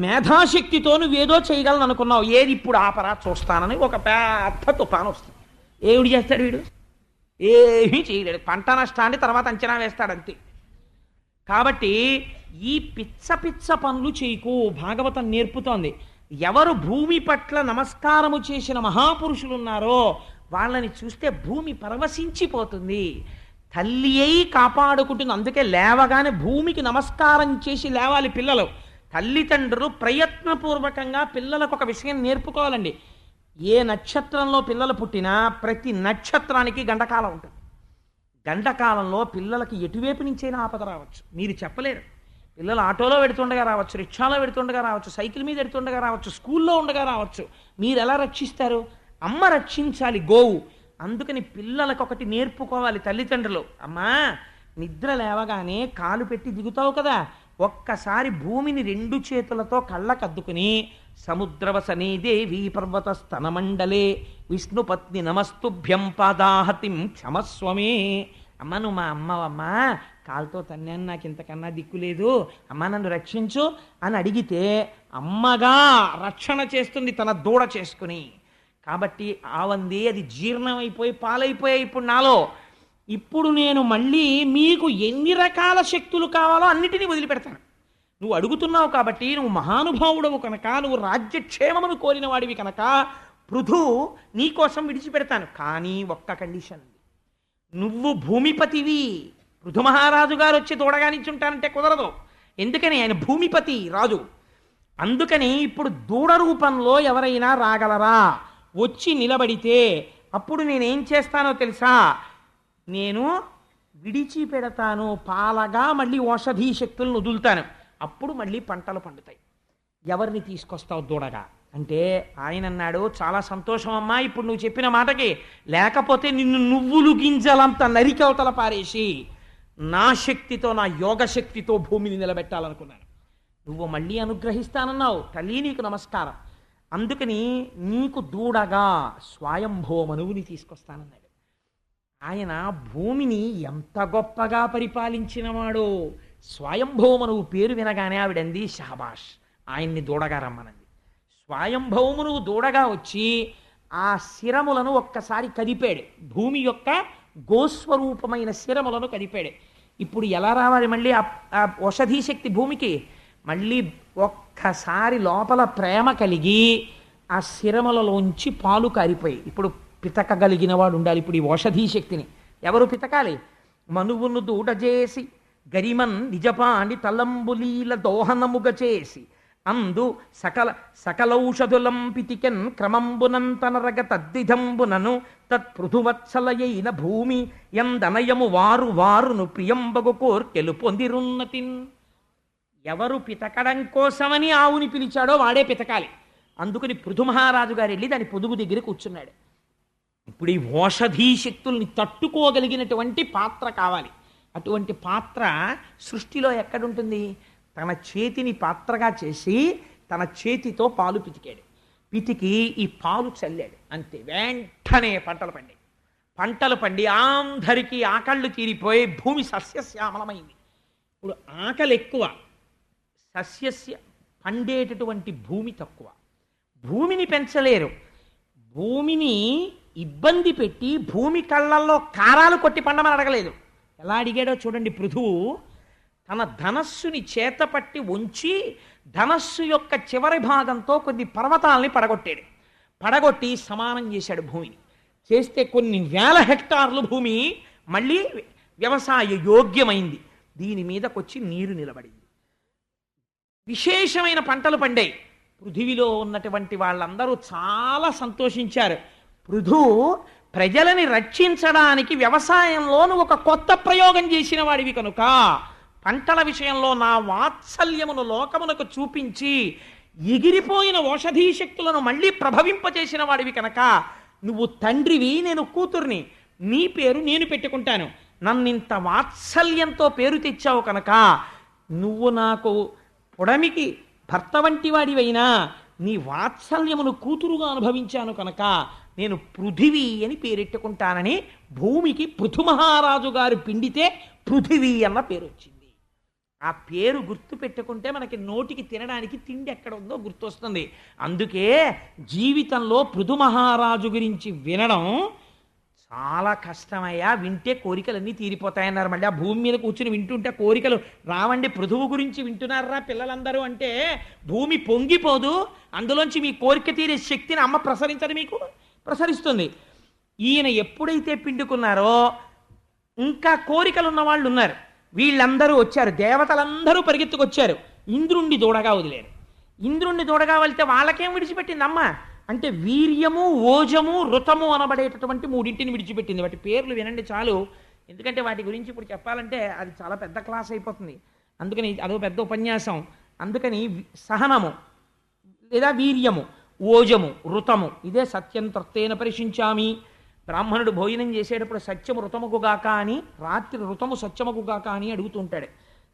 మేధాశక్తితో నువ్వేదో చేయగలను అనుకున్నావు. ఏది ఇప్పుడు ఆపరా చూస్తానని ఒక పెద్ద తుఫాను వస్తుంది. ఏమిటి చేస్తాడు వీడు? ఏమీ చేయలేడు. పంట నష్టాన్ని తర్వాత అంచనా వేస్తాడంతే. కాబట్టి ఈ పిచ్చ పిచ్చ పనులు చేయకు, భాగవతం నేర్పుతోంది. ఎవరు భూమి పట్ల నమస్కారము చేసిన మహాపురుషులు ఉన్నారో వాళ్ళని చూస్తే భూమి పరవశించిపోతుంది. తల్లి అయి కాపాడుకుంటుంది. అందుకే లేవగానే భూమికి నమస్కారం చేసి లేవాలి పిల్లలు. తల్లిదండ్రులు ప్రయత్నపూర్వకంగా పిల్లలకు ఒక విషయం నేర్పుకోవాలండి. ఏ నక్షత్రంలో పిల్లలు పుట్టినా ప్రతి నక్షత్రానికి గండకాలం ఉంటుంది. గండకాలంలో పిల్లలకి ఎటువైపు నుంచైనా ఆపద రావచ్చు, మీరు చెప్పలేరు. పిల్లలు ఆటోలో పెడుతుండగా రావచ్చు, రిక్షాలో పెడుతుండగా రావచ్చు, సైకిల్ మీద పెడుతుండగా రావచ్చు, స్కూల్లో ఉండగా రావచ్చు. మీరు ఎలా రక్షిస్తారు? అమ్మ రక్షించాలి, గోవు. అందుకని పిల్లలకు ఒకటి నేర్పుకోవాలి తల్లిదండ్రులు. అమ్మా, నిద్ర లేవగానే కాలు పెట్టి దిగుతావు కదా, ఒక్కసారి భూమిని రెండు చేతులతో కళ్ళకద్దుకుని సముద్రవసనే దేవీ పర్వత స్తనమండలే విష్ణుపత్ని నమస్తుభ్యం పాదాహతిం క్షమస్వమే. అమ్మ, నువ్వు మా అమ్మవమ్మా, కాలుతో తన్నాను, నాకు ఇంతకన్నా దిక్కు లేదు, అమ్మ నన్ను రక్షించు అని అడిగితే అమ్మగా రక్షణ చేస్తుంది తన దూడ చేసుకుని. కాబట్టి ఆవంది అది జీర్ణమైపోయి పాలైపోయాయి ఇప్పుడు నాలో. ఇప్పుడు నేను మళ్ళీ మీకు ఎన్ని రకాల శక్తులు కావాలో అన్నిటినీ వదిలిపెడతాను. నువ్వు అడుగుతున్నావు కాబట్టి, నువ్వు మహానుభావుడవు కనుక, నువ్వు రాజ్యక్షేమమును కోరిన వాడివి కనుక పృథు నీకోసం విడిచిపెడతాను. కానీ ఒక్క కండిషన్, నువ్వు భూమిపతివి. పృథు మహారాజు గారు వచ్చి దూడగానించుంటానంటే కుదరదు. ఎందుకని? ఆయన భూమిపతి రాజు. అందుకని ఇప్పుడు దూడ రూపంలో ఎవరైనా రాగలరా? వచ్చి నిలబడితే అప్పుడు నేనేం చేస్తానో తెలుసా? నేను విడిచిపెడతాను, పాలగా మళ్ళీ ఔషధీ శక్తులను వదులుతాను. అప్పుడు మళ్ళీ పంటలు పండుతాయి. ఎవరిని తీసుకొస్తావు దూడగా అంటే ఆయన అన్నాడు, చాలా సంతోషం అమ్మా ఇప్పుడు నువ్వు చెప్పిన మాటకి, లేకపోతే నిన్ను నువ్వులు గింజలంత నరికవతల పారేసి నా శక్తితో, నా యోగ శక్తితో భూమిని నిలబెట్టాలనుకున్నాను. నువ్వు మళ్ళీ అనుగ్రహిస్తానన్నావు, తల్లి నీకు నమస్కారం. అందుకని నీకు దూడగా స్వయంభో మనువుని తీసుకొస్తానన్నాడు. ఆయన భూమిని ఎంత గొప్పగా పరిపాలించినవాడో. స్వయంభౌమనువు పేరు వినగానే ఆవిడంది, షహబాష్, ఆయన్ని దూడగా రమ్మనంది. స్వయంభౌమనువు దూడగా వచ్చి ఆ శిరములను ఒక్కసారి కదిపాడు. భూమి యొక్క గోస్వరూపమైన శిరములను కదిపాడు. ఇప్పుడు ఎలా రావాలి మళ్ళీ ఆ ఔషధీ శక్తి భూమికి? మళ్ళీ ఒక్కసారి లోపల ప్రేమ కలిగి ఆ శిరమలలోంచి పాలు కారిపోయి, ఇప్పుడు పితకగలిగిన వాడు ఉండాలి. ఇప్పుడు ఈ ఔషధీ శక్తిని ఎవరు పితకాలి? మనువును దూడజేసి గరిమన్ నిజపాని తలంబులీల దోహనముగ చేసి అందు సకలౌషధులం పితికెన్ క్రమంబునంతనరగ తద్విధంబునను తత్పృథువత్సలయైన భూమి ఎందనయము వారు వారును ప్రియంబగు కోర్కెలు పొందిరున్నతిన్. ఎవరు పితకడం కోసమని ఆవుని పిలిచాడో వాడే పితకాలి. అందుకని పృథు మహారాజు గారు వెళ్ళి దాని పొదుగు దగ్గర కూర్చున్నాడు. ఇప్పుడు ఈ ఔషధీ శక్తుల్ని తట్టుకోగలిగినటువంటి పాత్ర కావాలి. అటువంటి పాత్ర సృష్టిలో ఎక్కడుంటుంది? తన చేతిని పాత్రగా చేసి తన చేతితో పాలు పితికాడు. పితికి ఈ పాలు చల్లాడు. అంతే, వెంటనే పంటలు పండి అందరికీ ఆకళ్ళు తీరిపోయి భూమి సస్యశ్యామలమైంది. ఇప్పుడు ఆకలి ఎక్కువ, సస్యస్య పండేటటువంటి భూమి తక్కువ. భూమిని పెంచలేరు. భూమిని ఇబ్బంది పెట్టి భూమి కళ్ళల్లో కారాలు కొట్టి పండమని అడగలేదు. ఎలా అడిగాడో చూడండి. పృథువు తన ధనస్సుని చేతపట్టి ఉంచి ధనస్సు యొక్క చివరి భాగంతో కొన్ని పర్వతాలని పడగొట్టి సమానం చేశాడు భూమిని. చేస్తే కొన్ని వేల హెక్టార్లు భూమి మళ్ళీ వ్యవసాయ యోగ్యమైంది. దీని మీదకొచ్చి నీరు నిలబడింది. విశేషమైన పంటలు పండాయి. పృథివిలో ఉన్నటువంటి వాళ్ళందరూ చాలా సంతోషించారు. పృథువు ప్రజలని రక్షించడానికి వ్యవసాయంలోను ఒక కొత్త ప్రయోగం చేసిన వాడివి కనుక, పంటల విషయంలో నా వాత్సల్యమును లోకమునకు చూపించి ఎగిరిపోయిన ఔషధీ శక్తులను మళ్ళీ ప్రభవింపచేసిన వాడివి కనుక, నువ్వు తండ్రివి, నేను కూతుర్ని, నీ పేరు నేను పెట్టుకుంటాను. నన్నింత వాత్సల్యంతో పేరు తెచ్చావు కనుక, నువ్వు నాకు పుడమికి భర్త వంటి వాడివైనా నీ వాత్సల్యమును కూతురుగా అనుభవించాను కనుక నేను పృథివీ అని పేరెట్టుకుంటానని భూమికి పృథు మహారాజు గారు పిండితే పృథివీ అన్న పేరు వచ్చింది. ఆ పేరు గుర్తు పెట్టుకుంటే మనకి నోటికి తినడానికి తిండి ఎక్కడ ఉందో గుర్తొస్తుంది. అందుకే జీవితంలో పృథు మహారాజు గురించి వినడం చాలా కష్టమయ్యా. వింటే కోరికలన్నీ తీరిపోతాయన్నారు. మళ్ళీ ఆ భూమి మీద కూర్చుని వింటుంటే కోరికలు రావండి. పృథువు గురించి వింటున్నారా పిల్లలందరూ అంటే భూమి పొంగిపోదు, అందులోంచి మీ కోరిక తీరే శక్తిని అమ్మ ప్రసరించదు, మీకు ప్రసరిస్తుంది. ఈయన ఎప్పుడైతే పిండుకున్నారో ఇంకా కోరికలు ఉన్న వాళ్ళు ఉన్నారు. వీళ్ళందరూ వచ్చారు, దేవతలందరూ పరిగెత్తుకొచ్చారు. ఇంద్రుణ్ణి దూడగా వదిలేరు. ఇంద్రుణ్ణి దూడగా వెళ్తే వాళ్ళకేం విడిచిపెట్టింది అమ్మ అంటే వీర్యము, ఓజము, ఋతము అనబడేటటువంటి మూడింటిని విడిచిపెట్టింది. వాటి పేర్లు వినండి చాలు, ఎందుకంటే వాటి గురించి ఇప్పుడు చెప్పాలంటే అది చాలా పెద్ద క్లాస్ అయిపోతుంది. అందుకని అదో పెద్ద ఉపన్యాసం. అందుకని సహనము లేదా వీర్యము, ఓజము, ఋతము, ఇదే సత్యం త్రత్తేన పరిశించామి. బ్రాహ్మణుడు భోజనం చేసేటప్పుడు సత్యము ఋతముగుగాక అని, రాత్రి ఋతము సత్యముగుగాక అని అడుగుతుంటాడు.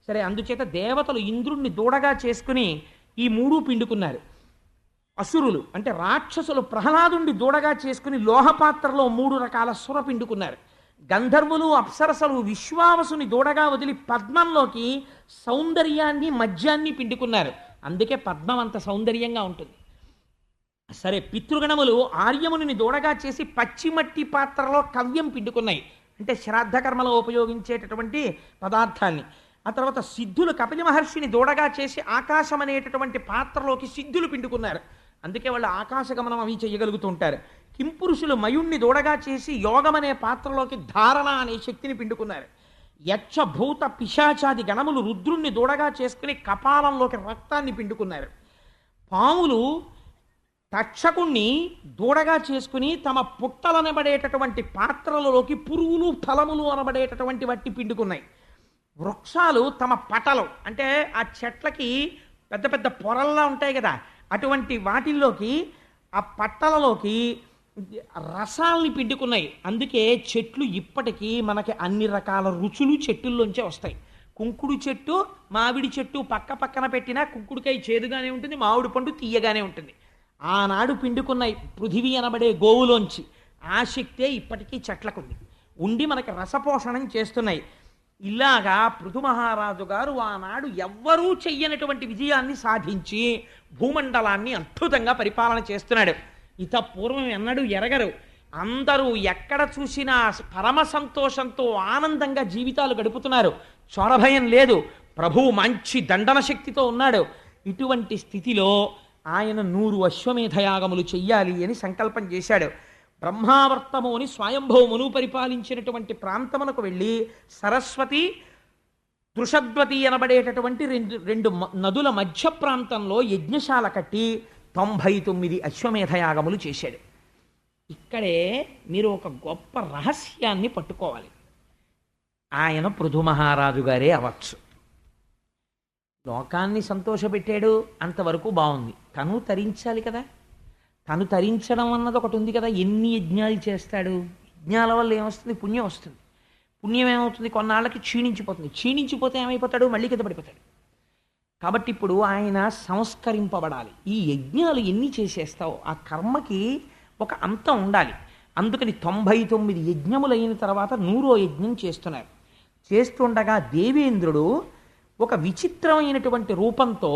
సరే, అందుచేత దేవతలు ఇంద్రుణ్ణి దూడగా చేసుకుని ఈ మూడు పిండుకున్నారు. అసురులు అంటే రాక్షసులు ప్రహ్లాదుండి దూడగా చేసుకుని లోహపాత్రలో 3 రకాల సుర పిండుకున్నారు. గంధర్వులు, అప్సరసలు విశ్వావసుని దూడగా వదిలి పద్మంలోకి సౌందర్యాన్ని, మద్యాన్ని పిండుకున్నారు. అందుకే పద్మం అంత సౌందర్యంగా ఉంటుంది. సరే, పితృగణములు ఆర్యముని దూడగా చేసి పచ్చిమట్టి పాత్రలో కవ్యం పిండుకున్నాయి, అంటే శ్రాద్ధకర్మలో ఉపయోగించేటటువంటి పదార్థాన్ని. ఆ తర్వాత సిద్ధులు కపిల మహర్షిని దూడగా చేసి ఆకాశం అనేటటువంటి పాత్రలోకి సిద్ధులు పిండుకున్నారు. అందుకే వాళ్ళు ఆకాశగమనం అవి చేయగలుగుతూ ఉంటారు. కింపురుషులు మయుణ్ణి దూడగా చేసి యోగం అనే పాత్రలోకి ధారణ అనే శక్తిని పిండుకున్నారు. యక్ష, భూత, పిశాచాది గణములు రుద్రుణ్ణి దూడగా చేసుకుని కపాలంలోకి రక్తాన్ని పిండుకున్నారు. పాములు తక్షకుణ్ణి దూడగా చేసుకుని తమ పుట్టలనబడేటటువంటి పాత్రలలోకి పురుగులు, ఫలములు అనబడేటటువంటి వాటిని పిండుకున్నాయి. వృక్షాలు తమ పటలు అంటే ఆ చెట్లకి పెద్ద పెద్ద పొరల్లా ఉంటాయి కదా, అటువంటి వాటిల్లోకి ఆ పట్టలలోకి రసాల్ని పిండుకున్నాయి. అందుకే చెట్లు ఇప్పటికీ మనకి అన్ని రకాల రుచులు చెట్టుల్లోంచే వస్తాయి. కుంకుడు చెట్టు, మామిడి చెట్టు పక్క పక్కన పెట్టినా కుంకుడుకాయ చేదుగానే ఉంటుంది, మామిడి పండు తీయగానే ఉంటుంది. ఆనాడు పిండుకున్నాయి పృథివీ అనబడే గోవులోంచి. ఆ శక్తే ఇప్పటికీ చెట్లకుంది, ఉండి మనకి రసపోషణం చేస్తున్నాయి. ఇలాగా పృథు మహారాజు గారు ఆనాడు ఎవ్వరూ చెయ్యనటువంటి విజయాన్ని సాధించి భూమండలాన్ని అద్భుతంగా పరిపాలన చేస్తున్నాడు. ఇత పూర్వం ఎన్నడూ ఎరగరు. అందరూ ఎక్కడ చూసినా పరమ సంతోషంతో ఆనందంగా జీవితాలు గడుపుతున్నారు. చొరభయం లేదు. ప్రభువు మంచి దండన శక్తితో ఉన్నాడు. ఇటువంటి స్థితిలో ఆయన 100 అశ్వమేధయాగములు చెయ్యాలి అని సంకల్పం చేశాడు. బ్రహ్మావర్తము అని స్వయంభవమును పరిపాలించినటువంటి ప్రాంతమునకు వెళ్ళి సరస్వతి దృషద్వతి అనబడేటటువంటి రెండు నదుల మధ్య ప్రాంతంలో యజ్ఞశాల కట్టి 99 అశ్వమేధయాగములు చేశాడు. ఇక్కడే మీరు ఒక గొప్ప రహస్యాన్ని పట్టుకోవాలి. ఆయన పృథు మహారాజు గారే అవ్వచ్చు. లోకాన్ని సంతోషపెట్టాడు, అంతవరకు బాగుంది. తను తరించాలి కదా. తను తరించడం అన్నది ఒకటి ఉంది కదా. ఎన్ని యజ్ఞాలు చేస్తాడు? యజ్ఞాల వల్ల ఏమొస్తుంది? పుణ్యం వస్తుంది. పుణ్యం ఏమవుతుంది? కొన్నాళ్ళకి క్షీణించిపోతుంది. క్షీణించిపోతే ఏమైపోతాడు? మళ్ళీ కింద పడిపోతాడు. కాబట్టి ఇప్పుడు ఆయన సంస్కరింపబడాలి. ఈ యజ్ఞాలు ఎన్ని చేసేస్తావు? ఆ కర్మకి ఒక అంతం ఉండాలి. అందుకని 99 యజ్ఞములైన తర్వాత 100వ యజ్ఞం చేస్తున్నారు. చేస్తుండగా దేవేంద్రుడు ఒక విచిత్రమైనటువంటి రూపంతో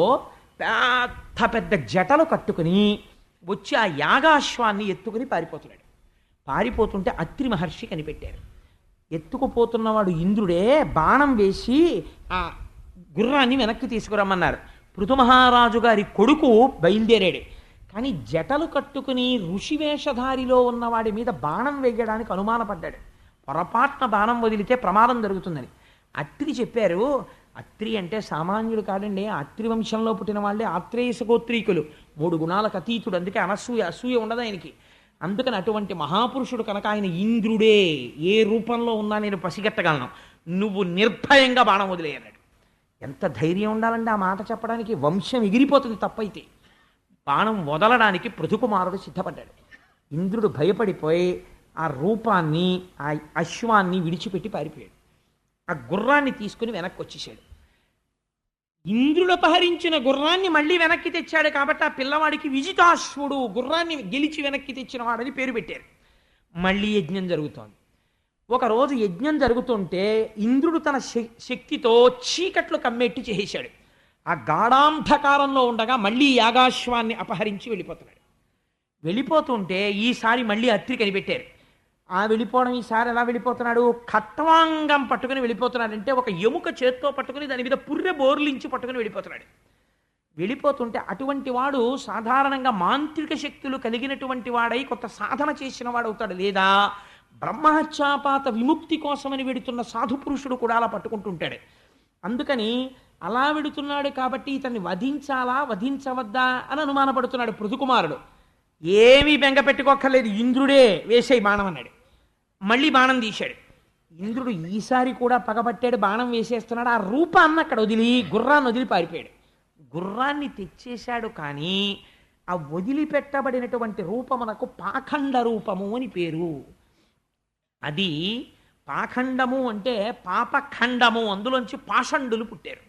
పెద్ద పెద్ద జటలు కట్టుకుని వచ్చి ఆ యాగాశ్వాన్ని ఎత్తుకుని పారిపోతున్నాడు. పారిపోతుంటే అత్రి మహర్షి కనిపెట్టారు. ఎత్తుకుపోతున్నవాడు ఇంద్రుడే. బాణం వేసి ఆ గుర్రాన్ని వెనక్కి తీసుకురమ్మన్నారు. పృథు మహారాజు గారి కొడుకు బయలుదేరాడు. కానీ జటలు కట్టుకుని ఋషివేషధారిలో ఉన్నవాడి మీద బాణం వేయడానికి అనుమానపడ్డాడు. పొరపాటున బాణం వదిలితే ప్రమాదం జరుగుతుందని అత్రి చెప్పారు. అత్రి అంటే సామాన్యుడు కాదండి. అత్రి వంశంలో పుట్టిన వాళ్ళే ఆత్రేయస గోత్రీకులు. 3 గుణాలకు అతీతుడు. అందుకే అసూయ ఉండదు ఆయనకి. అందుకని అటువంటి మహాపురుషుడు కనుక ఆయన ఇంద్రుడే. ఏ రూపంలో ఉన్నా నేను పసిగట్టగలను, నువ్వు నిర్భయంగా బాణం వదిలేయన్నాడు. ఎంత ధైర్యం ఉండాలండి ఆ మాట చెప్పడానికి. వంశం ఎగిరిపోతుంది తప్పైతే. బాణం వదలడానికి పృథుకుమారుడు సిద్ధపడ్డాడు. ఇంద్రుడు భయపడిపోయి ఆ రూపాన్ని, ఆ అశ్వాన్ని విడిచిపెట్టి పారిపోయాడు. ఆ గుర్రాన్ని తీసుకుని వెనక్కి వచ్చేసాడు. ఇంద్రుడు అపహరించిన గుర్రాన్ని మళ్ళీ వెనక్కి తెచ్చాడు కాబట్టి ఆ పిల్లవాడికి విజితాశ్వుడు, గుర్రాన్ని గెలిచి వెనక్కి తెచ్చిన వాడని పేరు పెట్టారు. మళ్ళీ యజ్ఞం జరుగుతోంది. ఒకరోజు యజ్ఞం జరుగుతుంటే ఇంద్రుడు తన శక్తితో చీకట్లు కమ్మెట్టి చేసేశాడు. ఆ గాఢాంధకారంలో ఉండగా మళ్ళీ యాగాశ్వాన్ని అపహరించి వెళ్ళిపోతున్నాడు. వెళ్ళిపోతుంటే ఈసారి మళ్ళీ అత్రి కనిపెట్టారు. ఆ వెళ్ళిపోవడం ఈసారి ఎలా వెళ్ళిపోతున్నాడు? ఖట్వాంగం పట్టుకుని వెళ్ళిపోతున్నాడు. అంటే ఒక ఎముక చేత్తో పట్టుకుని దాని మీద పుర్రె బోర్లించి పట్టుకుని వెళ్ళిపోతున్నాడు. వెళ్ళిపోతుంటే అటువంటి వాడు సాధారణంగా మాంత్రిక శక్తులు కలిగినటువంటి వాడై కొంత సాధన చేసిన వాడు అవుతాడు. లేదా బ్రహ్మహత్యాపాత విముక్తి కోసమని వెడుతున్న సాధు పురుషుడు కూడా అలా పట్టుకుంటుంటాడు. అందుకని అలా వెడుతున్నాడు కాబట్టి ఇతన్ని వధించాలా వధించవద్దా అని అనుమానపడుతున్నాడు పృథుకుమారుడు. ఏమీ బెంగ పెట్టుకోక్కర్లేదు, ఇంద్రుడే వేసేయి బాణం అన్నాడు. మళ్ళీ బాణం తీశాడు. ఇంద్రుడు ఈసారి కూడా పగబట్టాడు, బాణం వేసేస్తున్నాడు. ఆ రూపాన్ని అక్కడ వదిలి గుర్రాన్ని వదిలి పారిపోయాడు. గుర్రాన్ని తెచ్చేశాడు. కానీ ఆ వదిలిపెట్టబడినటువంటి రూపమునకు పాఖండ రూపము అని పేరు. అది పాఖండము అంటే పాపఖండము. అందులోంచి పాషండులు పుట్టారు.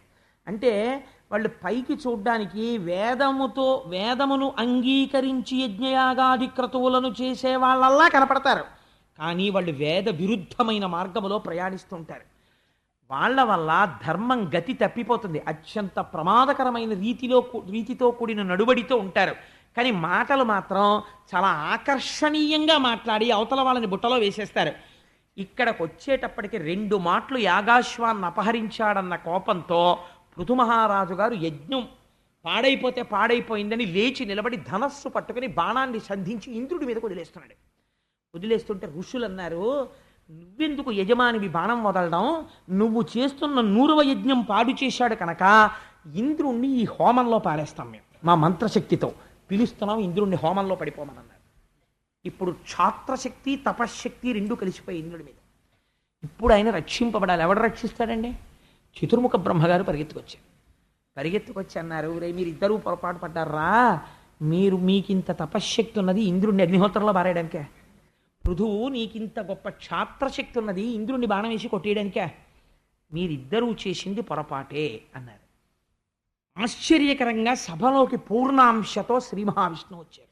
అంటే వాళ్ళు పైకి చూడ్డానికి వేదమును అంగీకరించి యజ్ఞయాగాది క్రతువులను చేసే వాళ్ళల్లా కనపడతారు. కానీ వాళ్ళు వేద విరుద్ధమైన మార్గములో ప్రయాణిస్తుంటారు. వాళ్ళ వల్ల ధర్మం గతి తప్పిపోతుంది. అత్యంత ప్రమాదకరమైన రీతితో కూడిన నడుబడితో ఉంటారు. కానీ మాటలు మాత్రం చాలా ఆకర్షణీయంగా మాట్లాడి అవతల వాళ్ళని బుట్టలో వేసేస్తారు. ఇక్కడికి వచ్చేటప్పటికి 2 మాటలు యాగాశ్వాన్ని అపహరించాడన్న కోపంతో పృథు మహారాజు గారు యజ్ఞం పాడైపోతే పాడైపోయిందని లేచి నిలబడి ధనస్సు పట్టుకుని బాణాన్ని సంధించి ఇంద్రుడి మీదకు వదిలేస్తున్నాడు. వదిలేస్తుంటే ఋషులు అన్నారు, నువ్వెందుకు యజమానివి బాణం వదలడం? నువ్వు చేస్తున్న 100వ యజ్ఞం పాడు చేశాడు కనుక ఇంద్రుణ్ణి ఈ హోమంలో పారేస్తాం మేము. మా మంత్రశక్తితో పిలుస్తున్నాం, ఇంద్రుణ్ణి హోమంలో పడిపోమన్నారు. ఇప్పుడు క్షాత్రశక్తి తపశ్శక్తి 2 కలిసిపోయి ఇంద్రుడి మీద. ఇప్పుడు ఆయన రక్షింపబడాలి. ఎవడు రక్షిస్తాడండి? చతుర్ముఖ బ్రహ్మగారు పరిగెత్తుకొచ్చి అన్నారు, రే మీరిద్దరూ పొరపాటు పడ్డారా? మీకింత తపశ్శక్తి ఉన్నది ఇంద్రుడిని అగ్నిహోత్రంలో బారేయడానికే? పృథువు నీకింత గొప్ప క్షాత్రశక్తి ఉన్నది ఇంద్రుడిని బాణం వేసి కొట్టేయడానికే? మీరిద్దరూ చేసింది పొరపాటే అన్నారు. ఆశ్చర్యకరంగా సభలోకి పూర్ణాంశతో శ్రీ మహావిష్ణువు వచ్చారు.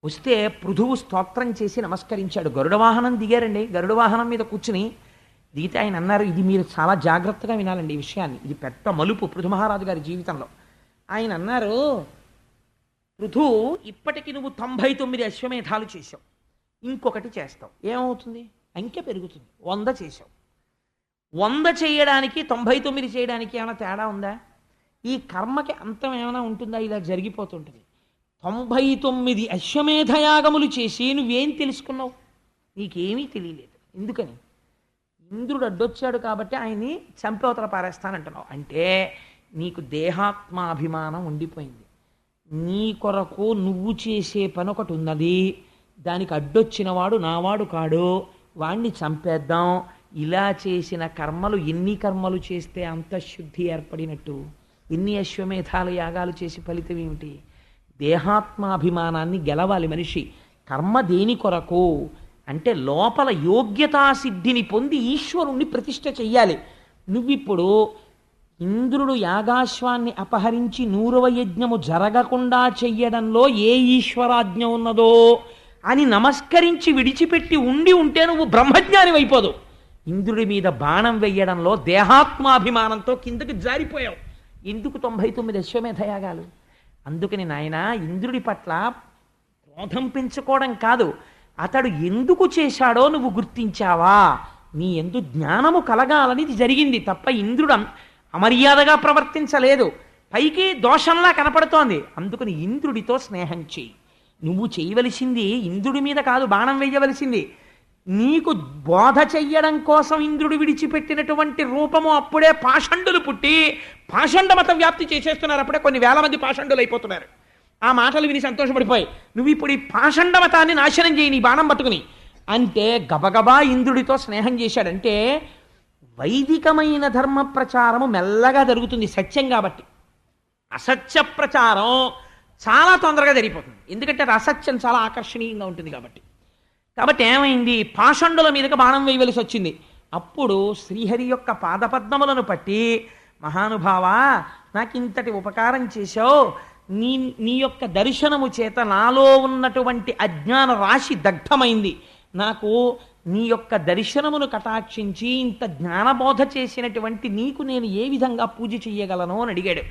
వస్తే పృథువు స్తోత్రం చేసి నమస్కరించాడు. గరుడ వాహనం దిగారండి. గరుడ వాహనం మీద కూర్చుని దిగితే ఆయన అన్నారు, ఇది మీరు చాలా జాగ్రత్తగా వినాలండి ఈ విషయాన్ని, ఇది పెద్ద మలుపు పృథు మహారాజు గారి జీవితంలో. ఆయన అన్నారు, పృథు, ఇప్పటికి నువ్వు 99 అశ్వమేధాలు చేశావు, ఇంకొకటి చేస్తావు, ఏమవుతుంది? అంకె పెరుగుతుంది. 100 చేశావు. 100 చేయడానికి 99 చేయడానికి ఏమైనా తేడా ఉందా? ఈ కర్మకి అంతం ఏమైనా ఉంటుందా? ఇలా జరిగిపోతుంటుంది. 99 అశ్వమేధయాగములు చేసి నువ్వేం తెలుసుకున్నావు? నీకేమీ తెలియలేదు. ఎందుకని? ఇంద్రుడు అడ్డొచ్చాడు కాబట్టి ఆయన్ని చంపవతల పారేస్తానంటున్నావు. అంటే నీకు దేహాత్మాభిమానం ఉండిపోయింది. నీ కొరకు నువ్వు చేసే పని ఒకటి ఉన్నది, దానికి అడ్డొచ్చిన వాడు నావాడు కాడు, వాణ్ణి చంపేద్దాం. ఇలా చేసిన కర్మలు, ఎన్ని కర్మలు చేస్తే అంత శుద్ధి ఏర్పడినట్టు? ఎన్ని అశ్వమేధాల యాగాలు చేసి ఫలితం ఏమిటి? దేహాత్మాభిమానాన్ని గెలవాలి మనిషి. కర్మ దేని కొరకు అంటే లోపల యోగ్యతాసిద్ధిని పొంది ఈశ్వరుణ్ణి ప్రతిష్ఠ చెయ్యాలి. నువ్విప్పుడు ఇంద్రుడు యాగాశ్వాన్ని అపహరించి 100వ యజ్ఞము జరగకుండా చెయ్యడంలో ఏ ఈశ్వరాజ్ఞ ఉన్నదో అని నమస్కరించి విడిచిపెట్టి ఉంటే నువ్వు బ్రహ్మజ్ఞాని అయిపోదు. ఇంద్రుడి మీద బాణం వెయ్యడంలో దేహాత్మాభిమానంతో కిందకి జారిపోయావు. ఎందుకు 99 అశ్వమేధయాగాలు? అందుకని నాయన, ఇంద్రుడి పట్ల క్రోధం పెంచుకోవడం కాదు, అతడు ఎందుకు చేశాడో నువ్వు గుర్తించావా? నీ ఎందు జ్ఞానము కలగాలని ఇది జరిగింది తప్ప ఇంద్రుడు అమర్యాదగా ప్రవర్తించలేదు. పైకి దోషంలా కనపడుతోంది. అందుకని ఇంద్రుడితో స్నేహం చెయ్యి. నువ్వు చేయవలసింది ఇంద్రుడి మీద కాదు బాణం వేయవలసింది. నీకు బోధ చెయ్యడం కోసం ఇంద్రుడు విడిచిపెట్టినటువంటి రూపము అప్పుడే పాషండులు పుట్టి పాషండ మత వ్యాప్తి చేసేస్తున్నారు. అప్పుడే కొన్ని వేల మంది పాషండులు అయిపోతున్నారు. ఆ మాటలు విని సంతోషపడిపోయి నువ్వు ఇప్పుడు ఈ పాషండ మతాన్ని నాశనం చేయి నీ బాణం పట్టుకుని అంటే గబగబా ఇంద్రుడితో స్నేహం చేశాడంటే వైదికమైన ధర్మ ప్రచారము మెల్లగా జరుగుతుంది సత్యం కాబట్టి. అసత్య ప్రచారం చాలా తొందరగా జరిగిపోతుంది. ఎందుకంటే అసత్యం చాలా ఆకర్షణీయంగా ఉంటుంది కాబట్టి ఏమైంది? పాషండుల మీదకి బాణం వేయవలసి వచ్చింది. అప్పుడు శ్రీహరి యొక్క పాదపద్మములను పట్టి, మహానుభావా, నాకు ఇంతటి ఉపకారం చేశావు, నీ యొక్క దర్శనము చేత నాలో ఉన్నటువంటి అజ్ఞాన రాశి దగ్ధమైంది. నాకు నీ యొక్క దర్శనమును కటాక్షించి ఇంత జ్ఞానబోధ చేసినటువంటి నీకు నేను ఏ విధంగా పూజ చెయ్యగలను అని అడిగాడు.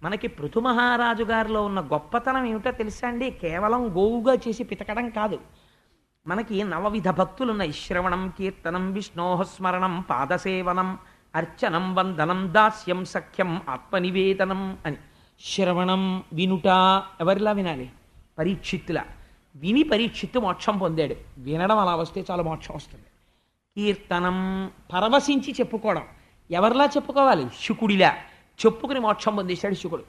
మనకి పృథు మహారాజు గారిలో ఉన్న గొప్పతనం ఏమిటో తెలుసా అండి? కేవలం గోవుగా చేసి పితకడం కాదు. మనకి 9 విధ భక్తులున్నాయి. శ్రవణం, కీర్తనం, విష్ణోస్మరణం, పాదసేవనం, అర్చనం, వందనం, దాస్యం, సఖ్యం, ఆత్మనివేదనం అని. శ్రవణం వినుట, ఎవరిలా వినాలి? పరీక్షిత్తులా విని పరీక్షిత్తు మోక్షం పొందాడు. వినడం అలా వస్తే చాలా మోక్షం వస్తుంది. కీర్తనం, పరవశించి చెప్పుకోవడం. ఎవరిలా చెప్పుకోవాలి? శుకుడిలా చెప్పుకుని మోక్షం పొందేశాడు శుకుడు.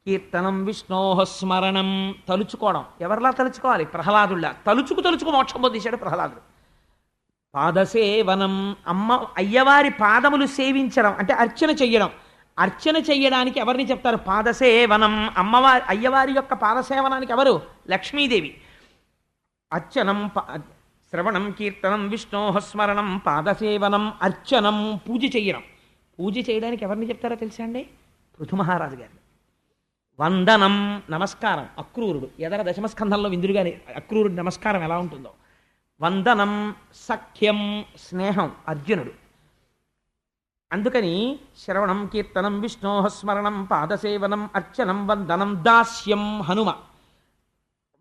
కీర్తనం, విష్ణోస్మరణం, తలుచుకోవడం. ఎవరిలా తలుచుకోవాలి? ప్రహ్లాదుల్లా తలుచుకు మోక్షం పొందేశాడు ప్రహ్లాదుడు. పాదసేవనం, అయ్యవారి పాదములు సేవించడం అంటే అర్చన చెయ్యడం. అర్చన చెయ్యడానికి ఎవరిని చెప్తారు? పాదసేవనం. అయ్యవారి యొక్క పాదసేవనానికి ఎవరు? లక్ష్మీదేవి. అర్చనం, శ్రవణం, కీర్తనం, విష్ణోస్మరణం, పాదసేవనం, అర్చనం, పూజ చెయ్యడం. పూజ చేయడానికి ఎవరిని చెప్తారో తెలుసా అండి? పృథు మహారాజు గారు. వందనం, నమస్కారం. అక్రూరుడు ఎదర దశమస్కంధంలో విందురుగాని అక్రూరుడు నమస్కారం ఎలా ఉంటుందో. వందనం, సఖ్యం, స్నేహం అర్జునుడు. అందుకని శ్రవణం, కీర్తనం, విష్ణోస్మరణం, పాదసేవనం, అర్చనం, వందనం, దాస్యం హనుమ.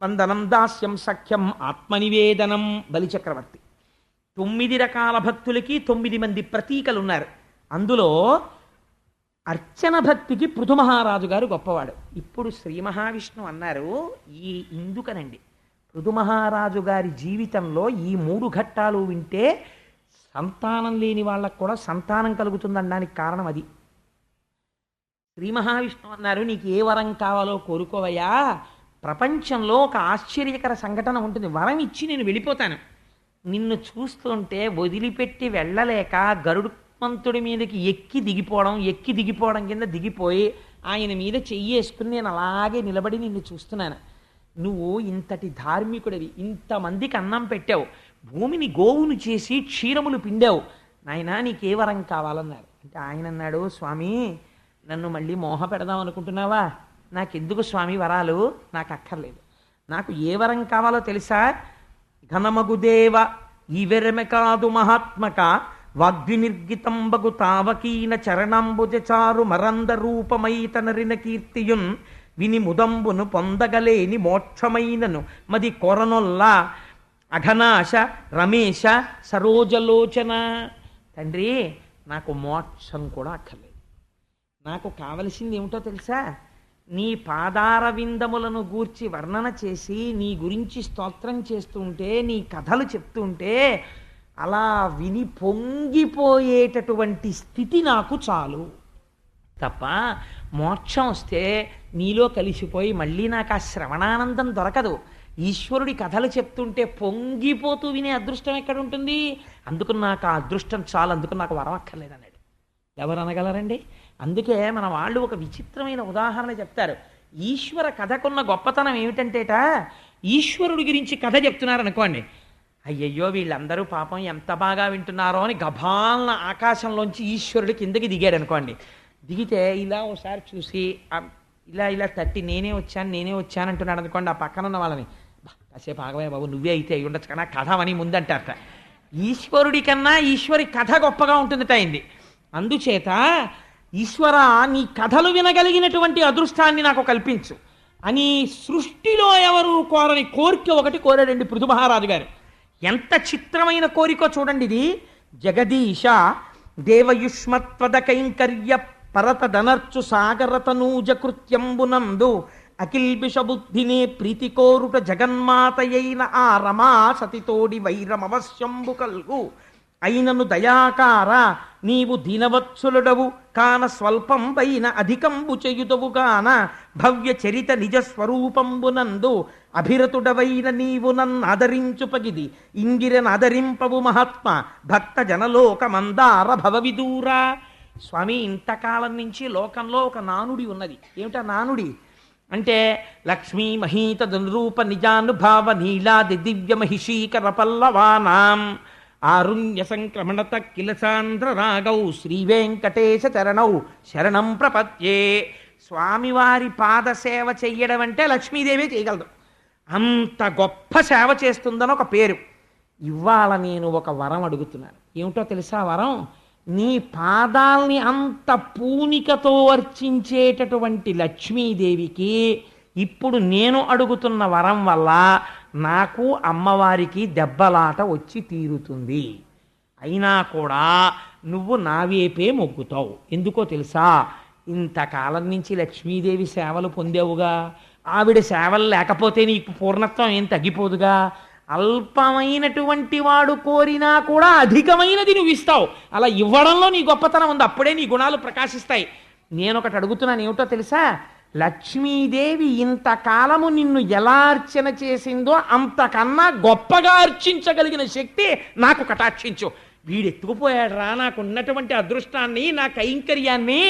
వందనం, దాస్యం, సఖ్యం, ఆత్మనివేదనం బలిచక్రవర్తి. 9 రకాల భక్తులకి 9 మంది ప్రతీకలు ఉన్నారు. అందులో అర్చన భక్తికి పృథు మహారాజు గారు గొప్పవాడు. ఇప్పుడు శ్రీ మహావిష్ణువు అన్నారు ఇందుకనండి పృథు మహారాజు గారి జీవితంలో ఈ 3 ఘట్టాలు వింటే సంతానం లేని వాళ్ళకు కూడా సంతానం కలుగుతుందనడానికి కారణం అది. శ్రీ మహావిష్ణువు అన్నారు, నీకు ఏ వరం కావాలో కోరుకోవయ్యా. ప్రపంచంలో ఒక ఆశ్చర్యకర సంఘటన ఉంటుంది. వరం ఇచ్చి నేను వెళ్ళిపోతాను. నిన్ను చూస్తుంటే వదిలిపెట్టి వెళ్ళలేక గరుడుమంతుడి మీదకి ఎక్కి దిగిపోవడం కింద దిగిపోయి ఆయన మీద చెయ్యేసుకుని నేను అలాగే నిలబడి నిన్ను చూస్తున్నాను. నువ్వు ఇంతటి ధార్మికుడివి, ఇంతమందికి అన్నం పెట్టావు, భూమిని గోవును చేసి క్షీరములు పిండావు, నాయనా నీకే వరం కావాలన్నారు. అంటే ఆయన అన్నాడు, స్వామి నన్ను మళ్ళీ మోహ పెడదాం అనుకుంటున్నావా? నాకెందుకు స్వామి వరాలు? నాకు అక్కర్లేదు. నాకు ఏ వరం కావాలో తెలుసా? ఘనమగుదేవ ఈవెరమె కాదు మహాత్మక వాగ్వినిర్గితంబగు తావకీన చరణంబుజచారు మరంద రూపమై తనరిన కీర్తియున్ విని ముదంబును పొందగలేని మోక్షమైనను మది కొరనొల్లా అఘనాశ రమేశ సరోజలోచన. తండ్రి నాకు మోక్షం కూడా అక్కర్లేదు. నాకు కావలసింది ఏమిటో తెలుసా? నీ పాదార విందములను గూర్చి వర్ణన చేసి నీ గురించి స్తోత్రం చేస్తుంటే, నీ కథలు చెప్తుంటే అలా విని పొంగిపోయేటటువంటి స్థితి నాకు చాలు తప్ప మోక్షం వస్తే నీలో కలిసిపోయి మళ్ళీ నాకు ఆ శ్రవణానందం దొరకదు. ఈశ్వరుడి కథలు చెప్తుంటే పొంగిపోతూ వినే అదృష్టం ఎక్కడ ఉంటుంది? అందుకు నాకు ఆ అదృష్టం చాలు, అందుకు నాకు వరం అక్కర్లేదన్నాడు. ఎవరు అనగలరండి? అందుకే మన వాళ్ళు ఒక విచిత్రమైన ఉదాహరణ చెప్తారు. ఈశ్వర కథకున్న గొప్పతనం ఏమిటంటేట, ఈశ్వరుడి గురించి కథ చెప్తున్నారు అనుకోండి, అయ్యయ్యో వీళ్ళందరూ పాపం ఎంత బాగా వింటున్నారో అని గభాలన ఆకాశంలోంచి ఈశ్వరుడు కిందకి దిగాడు అనుకోండి. దిగితే ఇలా ఒకసారి చూసి ఇలా ఇలా తట్టి నేనే వచ్చాను అంటున్నాడు అనుకోండి. ఆ పక్కన ఉన్న వాళ్ళని, కాసేపు ఆగవయ్య బాబు, నువ్వే అయితే అయి ఉండొచ్చు కన్నా కథ అని ముందంటారట. ఈశ్వరుడి కన్నా ఈశ్వరి కథ గొప్పగా ఉంటుందిట అయింది. అందుచేత ఈశ్వర నీ కథలు వినగలిగినటువంటి అదృష్టాన్ని నాకు కల్పించు అని సృష్టిలో ఎవరు కోరని కోరిక ఒకటి కోరాడండి పృథు మహారాజు గారు. ఎంత చిత్రమైన కోరికో చూడండి ఇది. జగదీశ దేవయుష్మత్వద కైంకర్య పరతదనర్చు సాగరతనూజ కృత్యంబునందు అకిల్బిషబుద్ధినే ప్రీతి కోరుట జగన్మాతయైన ఆ రమా సతితోడి వైరమవశ్యంబు కల్గు అయినను దయాకార నీవు దీనవత్సులుడవు కాన స్వల్పంబైన అధికంబు చేయుదవు గాన భవ్య చరిత నిజ స్వరూపంబునందు అభిరతుడవైన నీవు నన్నదరించు పగిది ఇంగిరనదరింపవు మహాత్మ భక్త జనలోక మందార భవవిదూరా. స్వామి, ఇంతకాలం నుంచి లోకంలో ఒక నానుడి ఉన్నది. ఏమిటా నానుడి అంటే, లక్ష్మీ మహీత దునరూప నిజానుభావ నీలాది దివ్య మహిషీకర పల్లవానాం ఆరుణ్య సంక్రమణత కిలసాంధ్ర రాగౌ శ్రీవేంకటేశ చరణౌ శరణం ప్రపత్యే. స్వామివారి పాదసేవ చెయ్యడం అంటే లక్ష్మీదేవి చేయగలదు. అంత గొప్ప సేవ చేస్తుందని ఒక పేరు. ఇవాళ నేను ఒక వరం అడుగుతున్నాను. ఏమిటో తెలుసా వరం? నీ పాదాల్ని అంత పూనికతో అర్చించేటటువంటి లక్ష్మీదేవికి ఇప్పుడు నేను అడుగుతున్న వరం వల్ల నాకు అమ్మవారికి దెబ్బలాట వచ్చి తీరుతుంది. అయినా కూడా నువ్వు నా వైపే మొగ్గుతావు. ఎందుకో తెలుసా? ఇంతకాలం నుంచి లక్ష్మీదేవి సేవలు పొందేవుగా, ఆవిడ సేవలు లేకపోతే నీకు పూర్ణత్వం ఏం తగ్గిపోదుగా. అల్పమైనటువంటి వాడు కోరినా కూడా అధికమైనది నువ్వు ఇస్తావు. అలా ఇవ్వడంలో నీ గొప్పతనం ఉంది. అప్పుడే నీ గుణాలు ప్రకాశిస్తాయి. నేను ఒకటి అడుగుతున్నాను, ఏమిటో తెలుసా? లక్ష్మీదేవి ఇంతకాలము నిన్ను ఎలా అర్చన చేసిందో అంతకన్నా గొప్పగా అర్చించగలిగిన శక్తి నాకు కటాక్షించు. వీడు ఎత్తుకుపోయాడు రా నాకున్నటువంటి అదృష్టాన్ని, నా కైంకర్యాన్ని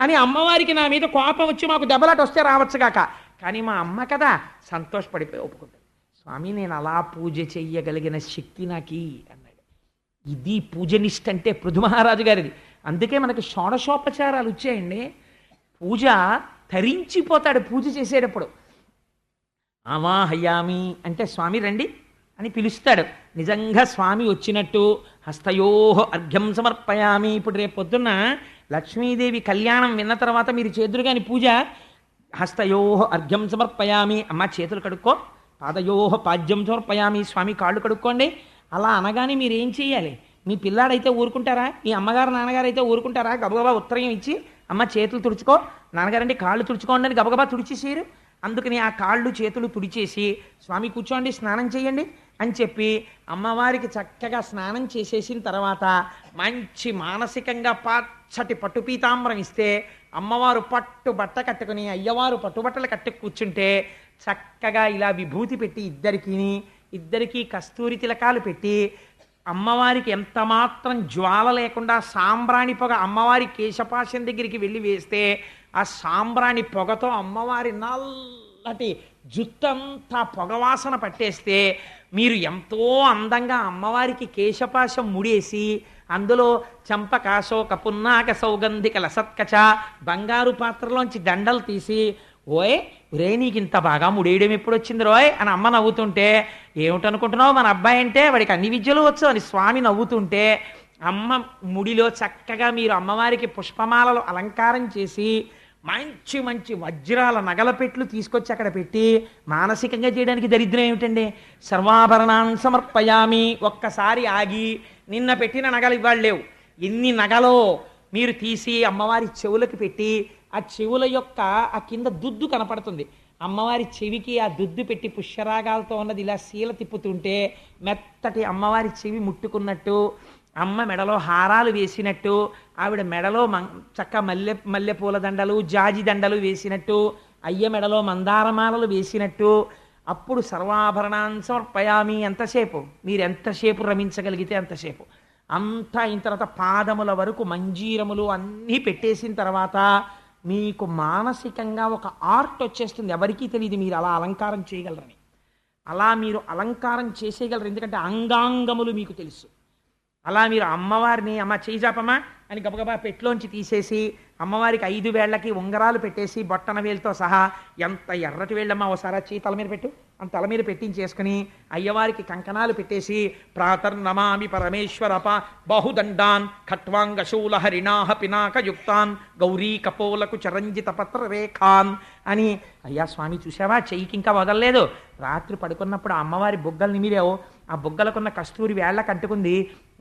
అని అమ్మవారికి నా మీద కోపం వచ్చి మాకు దెబ్బలాట వస్తే రావచ్చుగాక. కానీ మా అమ్మ కదా సంతోషపడిపోయి ఒప్పుకుంటాడు. స్వామి, నేను అలా పూజ చెయ్యగలిగిన శక్తి నాకి అన్నాడు. ఇది పూజనిష్ట అంటే పృథు మహారాజు గారిది. అందుకే మనకి షోడశోపచారాలు వచ్చాయండి. పూజ తరించిపోతాడు పూజ చేసేటప్పుడు. ఆవాహయామి అంటే స్వామి రండి అని పిలుస్తాడు. నిజంగా స్వామి వచ్చినట్టు హస్తయోహ అర్ఘ్యం సమర్పయామి. ఇప్పుడు రేపు పొద్దున్న లక్ష్మీదేవి కళ్యాణం విన్న తర్వాత మీరు చేదురు కానీ పూజ హస్తయోహ అర్ఘ్యం సమర్పయామి, అమ్మ చేతులు కడుక్కో, పాదయోహ పాద్యం సమర్పయామి, స్వామి కాళ్ళు కడుక్కోండి. అలా అనగానే మీరు ఏం చేయాలి? మీ పిల్లాడైతే ఊరుకుంటారా? మీ అమ్మగారు నాన్నగారు అయితే ఊరుకుంటారా? గబగబా ఉత్తరం ఇచ్చి అమ్మ చేతులు తుడుచుకో, నాన్నగారంటే కాళ్ళు తుడుచుకోండి అని గబగబా తుడిచేసేరు. అందుకని ఆ కాళ్ళు చేతులు తుడిచేసి స్వామి కూర్చోండి స్నానం చేయండి అని చెప్పి అమ్మవారికి చక్కగా స్నానం చేసేసిన తర్వాత మంచి మానసికంగా పచ్చటి పట్టు పీతాంబరం ఇస్తే అమ్మవారు పట్టు బట్ట కట్టుకుని అయ్యవారు పట్టుబట్టలు కట్టు కూర్చుంటే చక్కగా ఇలా విభూతి పెట్టి ఇద్దరికీ కస్తూరి తిలకాలు పెట్టి అమ్మవారికి ఎంత మాత్రం జ్వాల లేకుండా సాంబ్రాణి పొగ అమ్మవారి కేశపాశం దగ్గరికి వెళ్ళి వేస్తే ఆ సాంబ్రాణి పొగతో అమ్మవారి నల్లటి జుత్తంతా పొగవాసన పట్టేస్తే మీరు ఎంతో అందంగా అమ్మవారికి కేశపాశం ముడేసి అందులో చంపకాశోక పున్నాక సౌగంధిక లసత్కచ బంగారు పాత్రలోంచి దండలు తీసి ఓయ్ రే నీకు ఇంత బాగా ముడేయడం ఎప్పుడు వచ్చింది రోయ్ అని అమ్మ నవ్వుతుంటే, ఏమిటనుకుంటున్నావు మన అబ్బాయి అంటే వాడికి అన్ని విద్యలు వచ్చు అని స్వామి నవ్వుతుంటే అమ్మ ముడిలో చక్కగా మీరు అమ్మవారికి పుష్పమాలలో అలంకారం చేసి మంచి మంచి వజ్రాల నగల పెట్లు తీసుకొచ్చి అక్కడ పెట్టి మానసికంగా చేయడానికి దరిద్రం ఏమిటండి? సర్వాభరణాన్ సమర్పయామి. ఒక్కసారి ఆగి నిన్న పెట్టిన నగలు ఇవాళ లేవు, ఎన్ని నగలో మీరు తీసి అమ్మవారి చెవులకి పెట్టి ఆ చెవుల యొక్క ఆ కింద దుద్దు కనపడుతుంది, అమ్మవారి చెవికి ఆ దుద్దు పెట్టి పుష్యరాగాలతో ఉన్నది ఇలా శీల తిప్పుతుంటే మెత్తటి అమ్మవారి చెవి ముట్టుకున్నట్టు, అమ్మ మెడలో హారాలు వేసినట్టు, ఆవిడ మెడలో చక్క మల్లెపూల దండలు జాజి దండలు వేసినట్టు, అయ్య మెడలో మందారమాలలు వేసినట్టు, అప్పుడు సర్వాభరణాన్ సమర్పయామి. ఎంతసేపు మీరు ఎంతసేపు రమించగలిగితే అంతసేపు. అంతా అయిన తర్వాత పాదముల వరకు మంజీరములు అన్నీ పెట్టేసిన తర్వాత మీకు మానసికంగా ఒక ఆర్ట్ వచ్చేస్తుంది. ఎవరికీ తెలియదు మీరు అలా అలంకారం చేయగలరని. అలా మీరు అలంకారం చేసేయగలరు, ఎందుకంటే అంగాంగములు మీకు తెలుసు. అలా మీరు అమ్మవారిని అమ్మ చేయి జాపమ్మా అని గబగబా పెట్లోంచి తీసేసి అమ్మవారికి 5 వేళ్లకి ఉంగరాలు పెట్టేసి బొట్టన వేలుతో సహా, ఎంత ఎర్రటి వేళ్ళమ్మా ఒకసారి చేయి తల మీద పెట్టు అని తల మీద పెట్టించేసుకుని అయ్యవారికి కంకణాలు పెట్టేసి ప్రాతర్నమామి పరమేశ్వర బాహుదండాన్ ఖట్వాంగశూల హరిణాహ పినాకయుక్తాన్ గౌరీ కపోలకు చరంజిత పత్ర రేఖాన్ అని. అయ్యా స్వామి చూసావా చెయ్యికి ఇంకా వదలలేదు, రాత్రి పడుకున్నప్పుడు అమ్మవారి బుగ్గలు నిమిరావు, ఆ బుగ్గలకున్న కస్తూరి వేళ్ళకు అంటుకుంది,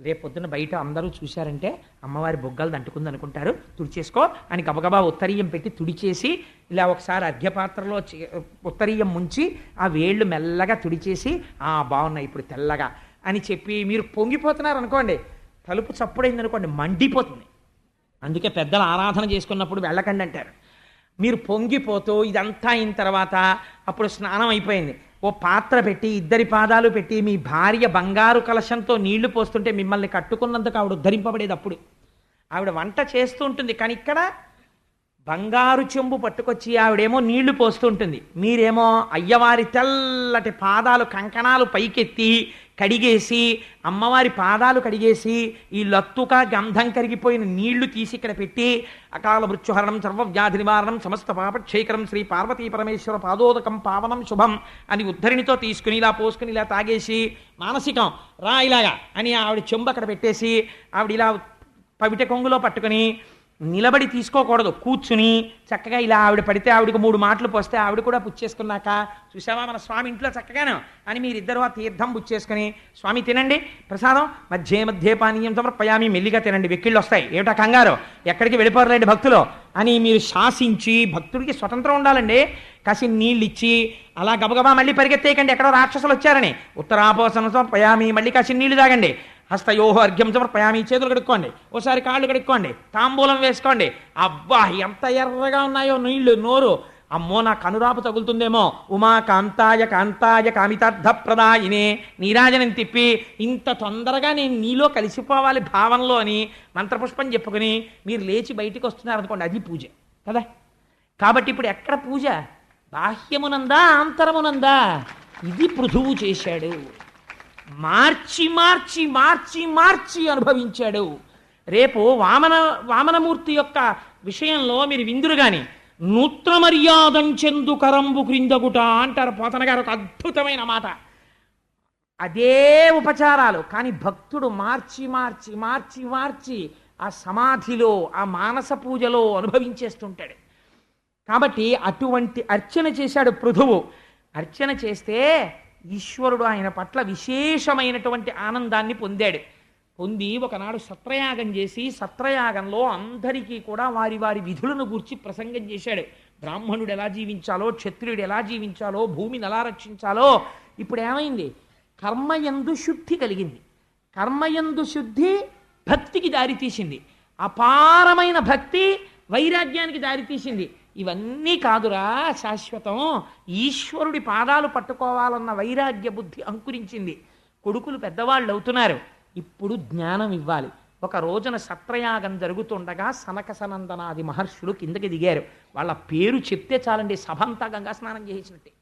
రేపొద్దున బయట అందరూ చూశారంటే అమ్మవారి బుగ్గలు అంటుకుంది అనుకుంటారు, తుడిచేసుకో అని గబగబా ఉత్తరీయం పెట్టి తుడిచేసి ఇలా ఒకసారి అర్ఘ్యపాత్రలో ఉత్తరీయం ముంచి ఆ వేళ్ళు మెల్లగా తుడిచేసి బాగున్నాయి ఇప్పుడు తెల్లగా అని చెప్పి మీరు పొంగిపోతున్నారు అనుకోండి, తలుపు చప్పుడైంది అనుకోండి మండిపోతుంది. అందుకే పెద్దలు ఆరాధన చేసుకున్నప్పుడు వెళ్ళకండి అంటారు. మీరు పొంగిపోతూ ఇదంతా అయిన తర్వాత అప్పుడు స్నానం అయిపోయింది, ఓ పాత్ర పెట్టి 2 పాదాలు పెట్టి మీ భార్య బంగారు కలశంతో నీళ్లు పోస్తుంటే మిమ్మల్ని కట్టుకున్నందుకు ఆవిడ ఉద్ధరింపబడేది. అప్పుడు ఆవిడ వంట చేస్తూ ఉంటుంది, కానీ ఇక్కడ బంగారు చెంబు పట్టుకొచ్చి ఆవిడేమో నీళ్లు పోస్తూ ఉంటుంది, మీరేమో అయ్యవారి తెల్లటి పాదాలు కంకణాలు పైకెత్తి కడిగేసి అమ్మవారి పాదాలు కడిగేసి ఈ లత్తుక గంధం కరిగిపోయిన నీళ్లు తీసి ఇక్కడ పెట్టి అకాల మృత్యుహరణం సర్వవ్యాధి నివారణం సమస్త పాపక్షేకరం శ్రీ పార్వతీ పరమేశ్వర పాదోదకం పావనం శుభం అని ఉద్ధరిణితో తీసుకుని ఇలా పోసుకుని ఇలా తాగేసి మానసికం రా ఇలాగా అని ఆవిడ చెంబు అక్కడ పెట్టేసి ఆవిడ ఇలా పవిట కొంగులో పట్టుకుని నిలబడి తీసుకోకూడదు, కూర్చుని చక్కగా ఇలా ఆవిడ పడితే ఆవిడకు 3 మాటలు పోస్తే ఆవిడ కూడా పుచ్చేసుకున్నాక చూసావా మన స్వామి ఇంట్లో చక్కగాను అని మీరిద్దరు ఆ తీర్థం పుచ్చేసుకుని స్వామి తినండి ప్రసాదం మధ్య పానీయం సమర్పయామి, మెల్లిగా తినండి వెక్కిళ్ళు వస్తాయి, ఏమిటా కంగారు ఎక్కడికి వెళ్ళిపోరలేండి భక్తులు అని మీరు శాసించి, భక్తుడికి స్వతంత్రం ఉండాలండి, కాసి నీళ్ళు ఇచ్చి అలా గబగబా మళ్ళీ పరిగెత్తేయకండి ఎక్కడో రాక్షసులు వచ్చారని, ఉత్తరాపోసనం సమర్పయామి మళ్ళీ కాసి నీళ్లు తాగండి, హస్తయోహో అర్ఘ్యం సమర్పయామి చేతులు కడుక్కోండి, ఓసారి కాళ్ళు కడుక్కోండి, తాంబూలం వేసుకోండి. అబ్బా ఎంత ఎర్రగా ఉన్నాయో నీళ్లు, నోరు అమ్మో నా కనురాపు తగులుతుందేమో, ఉమా కాంతాయ కాంతాయ కామితార్థప్రదాయినే నీరాజనం తిప్పి ఇంత తొందరగా నేను నీలో కలిసిపోవాలి భావంలో అని మంత్రపుష్పం చెప్పుకుని మీరు లేచి బయటికి వస్తున్నారనుకోండి, అది పూజ కదా. కాబట్టి ఇప్పుడు ఎక్కడ పూజ, బాహ్యమునందా ఆంతరమునందా? ఇది పృథువు చేశాడు, మార్చి మార్చి మార్చి మార్చి అనుభవించాడు. రేపు వామనమూర్తి యొక్క విషయంలో మీరు విందురు గాని నూత్ర మర్యాదంచెందు కరంబు క్రిందగుట అంటారు పోతన గారు, ఒక అద్భుతమైన మాట. అదే ఉపచారాలు కానీ భక్తుడు మార్చి మార్చి మార్చి మార్చి ఆ సమాధిలో ఆ మానస పూజలో అనుభవించేస్తుంటాడు. కాబట్టి అటువంటి అర్చన చేశాడు పృథువు. అర్చన చేస్తే ఈశ్వరుడు ఆయన పట్ల విశేషమైనటువంటి ఆనందాన్ని పొందాడు. పొంది ఒకనాడు సత్రయాగం చేసి సత్రయాగంలో అందరికీ కూడా వారి వారి విధులను గూర్చి ప్రసంగం చేశాడు. బ్రాహ్మణుడు ఎలా జీవించాలో, క్షత్రియుడు ఎలా జీవించాలో, భూమిని ఎలా రక్షించాలో. ఇప్పుడు ఏమైంది, కర్మయందు శుద్ధి కలిగింది. కర్మయందు శుద్ధి భక్తికి దారితీసింది, అపారమైన భక్తి వైరాగ్యానికి దారితీసింది. ఇవన్నీ కాదురా శాశ్వతం, ఈశ్వరుడి పాదాలు పట్టుకోవాలన్న వైరాగ్య బుద్ధి అంకురించింది. కొడుకులు పెద్దవాళ్ళు అవుతున్నారు, ఇప్పుడు జ్ఞానం ఇవ్వాలి. ఒక రోజున సత్రయాగం జరుగుతుండగా సనక సనందనాది మహర్షులు కిందకి దిగారు. వాళ్ళ పేరు చెప్తే చాలండి సభంతా గంగా స్నానం చేసినట్టే.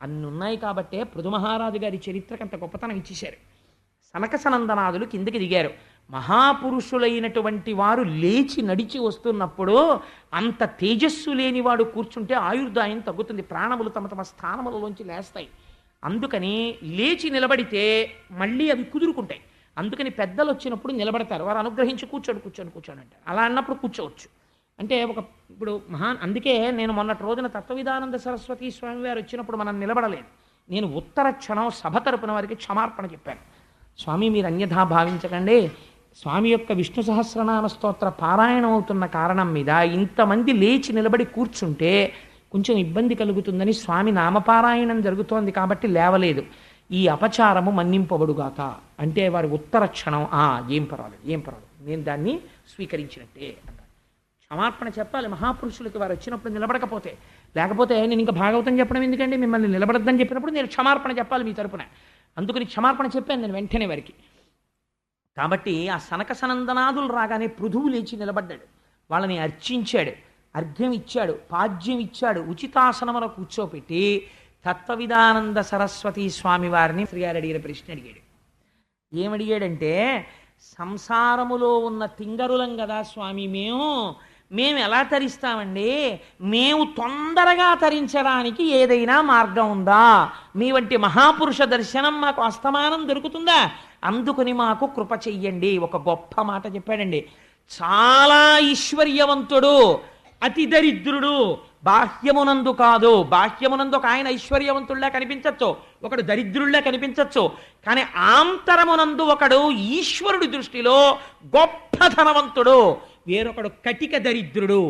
అన్ని ఉన్నాయి కాబట్టే పృథు మహారాజు గారి చరిత్రకంత గొప్పతనం ఇచ్చేశారు. సనక సనందనాదులు కిందకి దిగారు. మహాపురుషులైనటువంటి వారు లేచి నడిచి వస్తున్నప్పుడు అంత తేజస్సు లేనివాడు కూర్చుంటే ఆయుర్దాయం తగ్గుతుంది, ప్రాణములు తమ తమ స్థానములలోంచి లేస్తాయి. అందుకని లేచి నిలబడితే మళ్ళీ అవి కుదురుకుంటాయి. అందుకని పెద్దలు వచ్చినప్పుడు నిలబడతారు, వారు అనుగ్రహించి కూర్చోండి కూర్చోండి కూర్చోండి అంటారు. అలా అన్నప్పుడు కూర్చోవచ్చు. అంటే ఇప్పుడు అందుకే నేను మొన్నటి రోజున తత్వవిధానంద సరస్వతి స్వామి వారు వచ్చినప్పుడు మనం నిలబడలేదు. నేను ఉత్తర క్షణం సభ తరపున వారికి క్షమార్పణ చెప్పాను. స్వామి మీరు అన్యథా భావించకండి, స్వామి యొక్క విష్ణు సహస్రనామ స్తోత్ర పారాయణం అవుతున్న కారణం మీద ఇంతమంది లేచి నిలబడి కూర్చుంటే కొంచెం ఇబ్బంది కలుగుతుందని స్వామి నామపారాయణం జరుగుతోంది కాబట్టి లేవలేదు. ఈ అపచారము మన్నింపబడుగాక అంటే వారి ఉత్తర క్షణం ఏం పర్వాలేదు, ఏం పర్వాలేదు, నేను దాన్ని స్వీకరించినట్టే అన్నారు. క్షమార్పణ చెప్పాలి మహాపురుషులకి, వారు వచ్చినప్పుడు నిలబడకపోతే. లేకపోతే నేను ఇంకా భాగవతం చెప్పడం ఎందుకండి, మిమ్మల్ని నిలబడద్దని చెప్పినప్పుడు నేను క్షమార్పణ చెప్పాలి మీ తరపున. అందుకని క్షమార్పణ చెప్పాను నేను వెంటనే వారికి. కాబట్టి ఆ సనక సనందనాదులు రాగానే పృథువు లేచి నిలబడ్డాడు, వాళ్ళని అర్చించాడు, అర్ఘ్యం ఇచ్చాడు, పాద్యం ఇచ్చాడు, ఉచితాసనమున కూర్చోపెట్టి తత్వవిధానంద సరస్వతి స్వామి వారిని శ్రీగారు అడిగిన ప్రశ్న అడిగాడు. ఏమడిగాడంటే, సంసారములో ఉన్న తింగరులం కదా స్వామి, మేము ఎలా తరిస్తామండి, మేము తొందరగా తరించడానికి ఏదైనా మార్గం ఉందా, మీ వంటి మహాపురుష దర్శనం మాకు అస్తమానం దొరుకుతుందా, అందుకని మాకు కృప చెయ్యండి. ఒక గొప్ప మాట చెప్పాడండి. చాలా ఐశ్వర్యవంతుడు, అతి దరిద్రుడు, బాహ్యమునందు కాదు. బాహ్యమునందు ఒక ఆయన ఐశ్వర్యవంతుల్లా కనిపించచ్చు, ఒకడు దరిద్రుల్లా కనిపించచ్చు, కానీ ఆంతరమునందు ఒకడు ఈశ్వరుడి దృష్టిలో గొప్ప ధనవంతుడు, వేరొకడు కటిక దరిద్రుడు.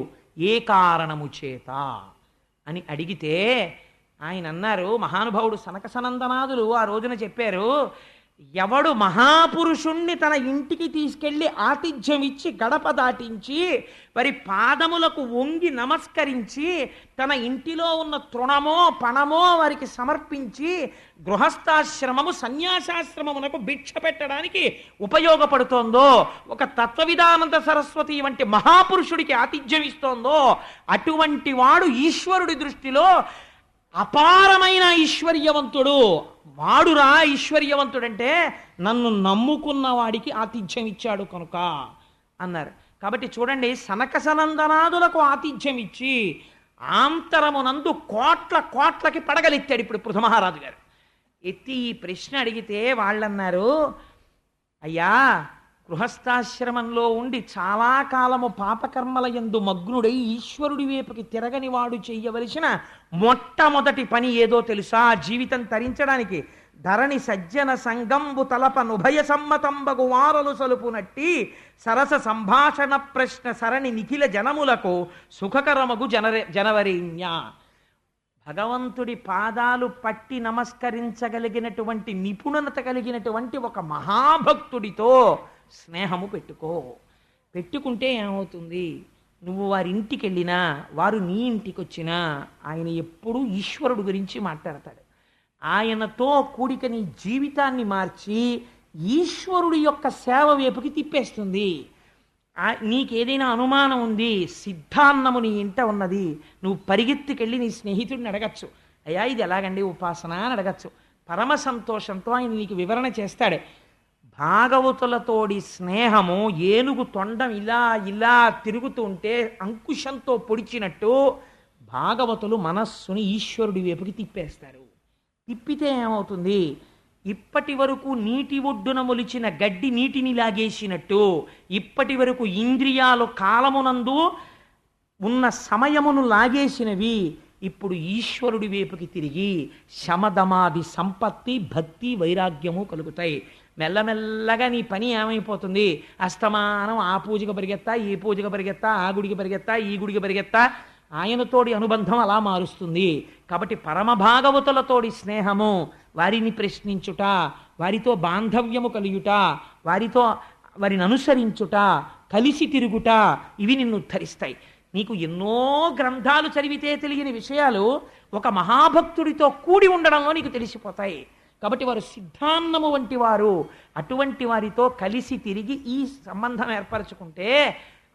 ఏ కారణము చేత అని అడిగితే ఆయన అన్నారు, మహానుభావుడు సనక సనందనాదులు ఆ రోజున చెప్పారు, ఎవడు మహాపురుషుణ్ణి తన ఇంటికి తీసుకెళ్లి ఆతిథ్యం ఇచ్చి గడప దాటించి వారి పాదములకు వంగి నమస్కరించి తన ఇంటిలో ఉన్న తృణమో పణమో వారికి సమర్పించి గృహస్థాశ్రమము సన్యాసాశ్రమమునకు భిక్ష పెట్టడానికి ఉపయోగపడుతోందో, ఒక తత్వవిధానంద సరస్వతి వంటి మహాపురుషుడికి ఆతిథ్యం ఇస్తోందో, అటువంటి వాడు ఈశ్వరుడి దృష్టిలో అపారమైన ఐశ్వర్యవంతుడు. వాడురా ఐశ్వర్యవంతుడంటే నన్ను నమ్ముకున్న వాడికి ఆతిథ్యం ఇచ్చాడు కనుక అన్నారు. కాబట్టి చూడండి, సనక సనందనాదులకు ఆతిథ్యం ఇచ్చి ఆంతరమునందు కోట్లకి పడగలెత్తాడు. ఇప్పుడు పృథుమహారాజు గారు ఎత్తి ఈ ప్రశ్న అడిగితే వాళ్ళన్నారు, అయ్యా గృహస్థాశ్రమంలో ఉండి చాలా కాలము పాపకర్మల యందు మగ్నుడై ఈశ్వరుడి వైపుకి తిరగని వాడు చెయ్యవలసిన మొట్టమొదటి పని ఏదో తెలుసా? జీవితం తరించడానికి ధరణి సజ్జన సంగంబు తలపనుభయ సమ్మతంబగు వారలు సలుపునట్టి సరస సంభాషణ ప్రశ్న సరణి నిఖిల జనములకు సుఖకరమగు జనవరేణ్య. భగవంతుడి పాదాలు పట్టి నమస్కరించగలిగినటువంటి నిపుణత కలిగినటువంటి ఒక మహాభక్తుడితో స్నేహము పెట్టుకుంటే ఏమవుతుంది? నువ్వు వారి ఇంటికి వెళ్ళినా వారు నీ ఇంటికి వచ్చినా ఆయన ఎప్పుడూ ఈశ్వరుడు గురించి మాట్లాడతాడు. ఆయనతో కూడిక నీ జీవితాన్ని మార్చి ఈశ్వరుడి యొక్క సేవ వైపుకి తిప్పేస్తుంది. నీకేదైనా అనుమానం ఉంది, సిద్ధాన్నము నీ ఇంట ఉన్నది, నువ్వు పరిగెత్తుకెళ్ళి నీ స్నేహితుడిని అడగచ్చు, అయ్యా ఇది ఎలాగండి ఉపాసన అని అడగచ్చు. పరమ సంతోషంతో ఆయన నీకు వివరణ చేస్తాడు. భాగవతులతోడి స్నేహము ఏనుగు తొండం ఇలా తిరుగుతూ ఉంటే అంకుశంతో పొడిచినట్టు భాగవతులు మనస్సుని ఈశ్వరుడి వైపుకి తిప్పేస్తారు. తిప్పితే ఏమవుతుంది? ఇప్పటి వరకు నీటి ఒడ్డున మొలిచిన గడ్డి నీటిని లాగేసినట్టు ఇప్పటి వరకు ఇంద్రియాలు కాలమునందు ఉన్న సమయమును లాగేసినవి ఇప్పుడు ఈశ్వరుడి వైపుకి తిరిగి శమదమాది సంపత్తి భక్తి వైరాగ్యము కలుగుతాయి. మెల్లమెల్లగా నీ పని ఏమైపోతుంది? అస్తమానం ఆ పూజకు పరిగెత్తా, ఈ పూజకు పరిగెత్తా, ఆ గుడికి పరిగెత్తా, ఈ గుడికి పరిగెత్తా, ఆయనతోడి అనుబంధం అలా మారుస్తుంది. కాబట్టి పరమభాగవతులతోడి స్నేహము, వారిని ప్రశ్నించుట, వారితో బాంధవ్యము కలియుట, వారిని అనుసరించుట, కలిసి తిరుగుట, ఇవి నిన్ను ఉద్ధరిస్తాయి. నీకు ఎన్నో గ్రంథాలు చదివితే తెలియని విషయాలు ఒక మహాభక్తుడితో కూడి ఉండడంలో నీకు తెలిసిపోతాయి. కాబట్టి వారు సిద్ధాన్నము వంటి వారు. అటువంటి వారితో కలిసి తిరిగి ఈ సంబంధం ఏర్పరచుకుంటే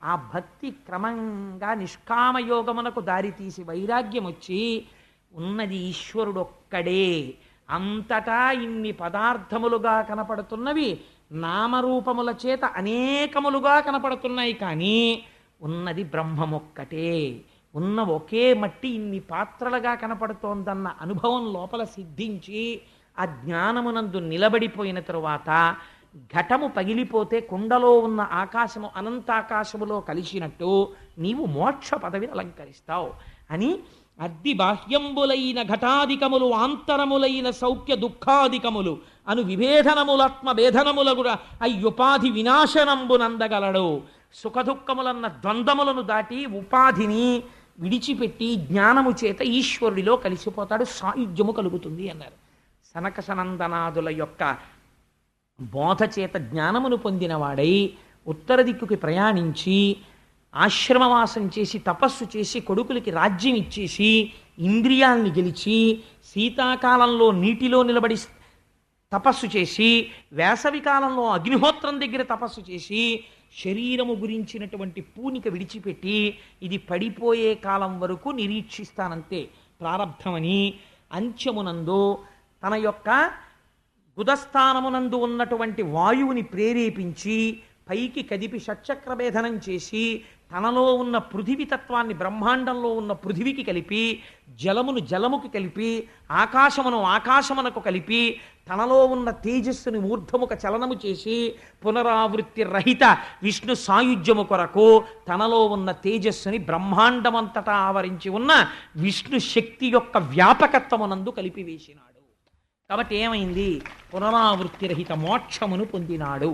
ఆ భక్తి క్రమంగా నిష్కామయోగమునకు దారితీసి వైరాగ్యం వచ్చి ఉన్నది ఈశ్వరుడు ఒక్కడే. అంతటా ఇన్ని పదార్థములుగా కనపడుతున్నవి నామరూపముల చేత అనేకములుగా కనపడుతున్నాయి, కానీ ఉన్నది బ్రహ్మమొక్కటే. ఉన్న ఒకే మట్టి ఇన్ని పాత్రలుగా కనపడుతోందన్న అనుభవం లోపల సిద్ధించి ఆ జ్ఞానమునందు నిలబడిపోయిన తరువాత ఘటము పగిలిపోతే కుండలో ఉన్న ఆకాశము అనంతాకాశములో కలిసినట్టు నీవు మోక్ష పదవిని అలంకరిస్తావు అని అద్ది బాహ్యంబులైన ఘటాధికములు ఆంతరములైన సౌఖ్య దుఃఖాధికములు అను విభేదనములాత్మ భేదనములగుడ అయ్యుపాధి వినాశనంబునందగలడు. సుఖదుఖములన్న ద్వంద్వములను దాటి ఉపాధిని విడిచిపెట్టి జ్ఞానము చేత ఈశ్వరుడిలో కలిసిపోతాడు, సాయుధ్యము కలుగుతుంది అన్నారు. సనక సనందనాదుల యొక్క బోధ చేత జ్ఞానమును పొందినవాడై ఉత్తర దిక్కుకి ప్రయాణించి ఆశ్రమవాసం చేసి తపస్సు చేసి కొడుకులకి రాజ్యం ఇచ్చేసి ఇంద్రియాల్ని గెలిచి శీతాకాలంలో నీటిలో నిలబడి తపస్సు చేసి వేసవి కాలంలో అగ్నిహోత్రం దగ్గర తపస్సు చేసి శరీరము గురించినటువంటి పూనిక విడిచిపెట్టి ఇది పడిపోయే కాలం వరకు నిరీక్షిస్తానంతే ప్రారబ్ధమని అంత్యమునందు తన యొక్క గుదస్థానమునందు ఉన్నటువంటి వాయువుని ప్రేరేపించి పైకి కదిపి షట్చక్రభేదనం చేసి తనలో ఉన్న పృథివీతత్వాన్ని బ్రహ్మాండంలో ఉన్న పృథివికి కలిపి జలమును జలముకి కలిపి ఆకాశమును ఆకాశమునకు కలిపి తనలో ఉన్న తేజస్సుని ఊర్ధముఖ చలనము చేసి పునరావృత్తి రహిత విష్ణు సాయుధ్యము కొరకు తనలో ఉన్న తేజస్సుని బ్రహ్మాండమంతటా ఆవరించి ఉన్న విష్ణు శక్తి యొక్క వ్యాపకత్వమునందు కలిపివేసినాడు. కాబట్టి ఏమైంది? పునరావృత్తి రహిత మోక్షమును పొందినాడు.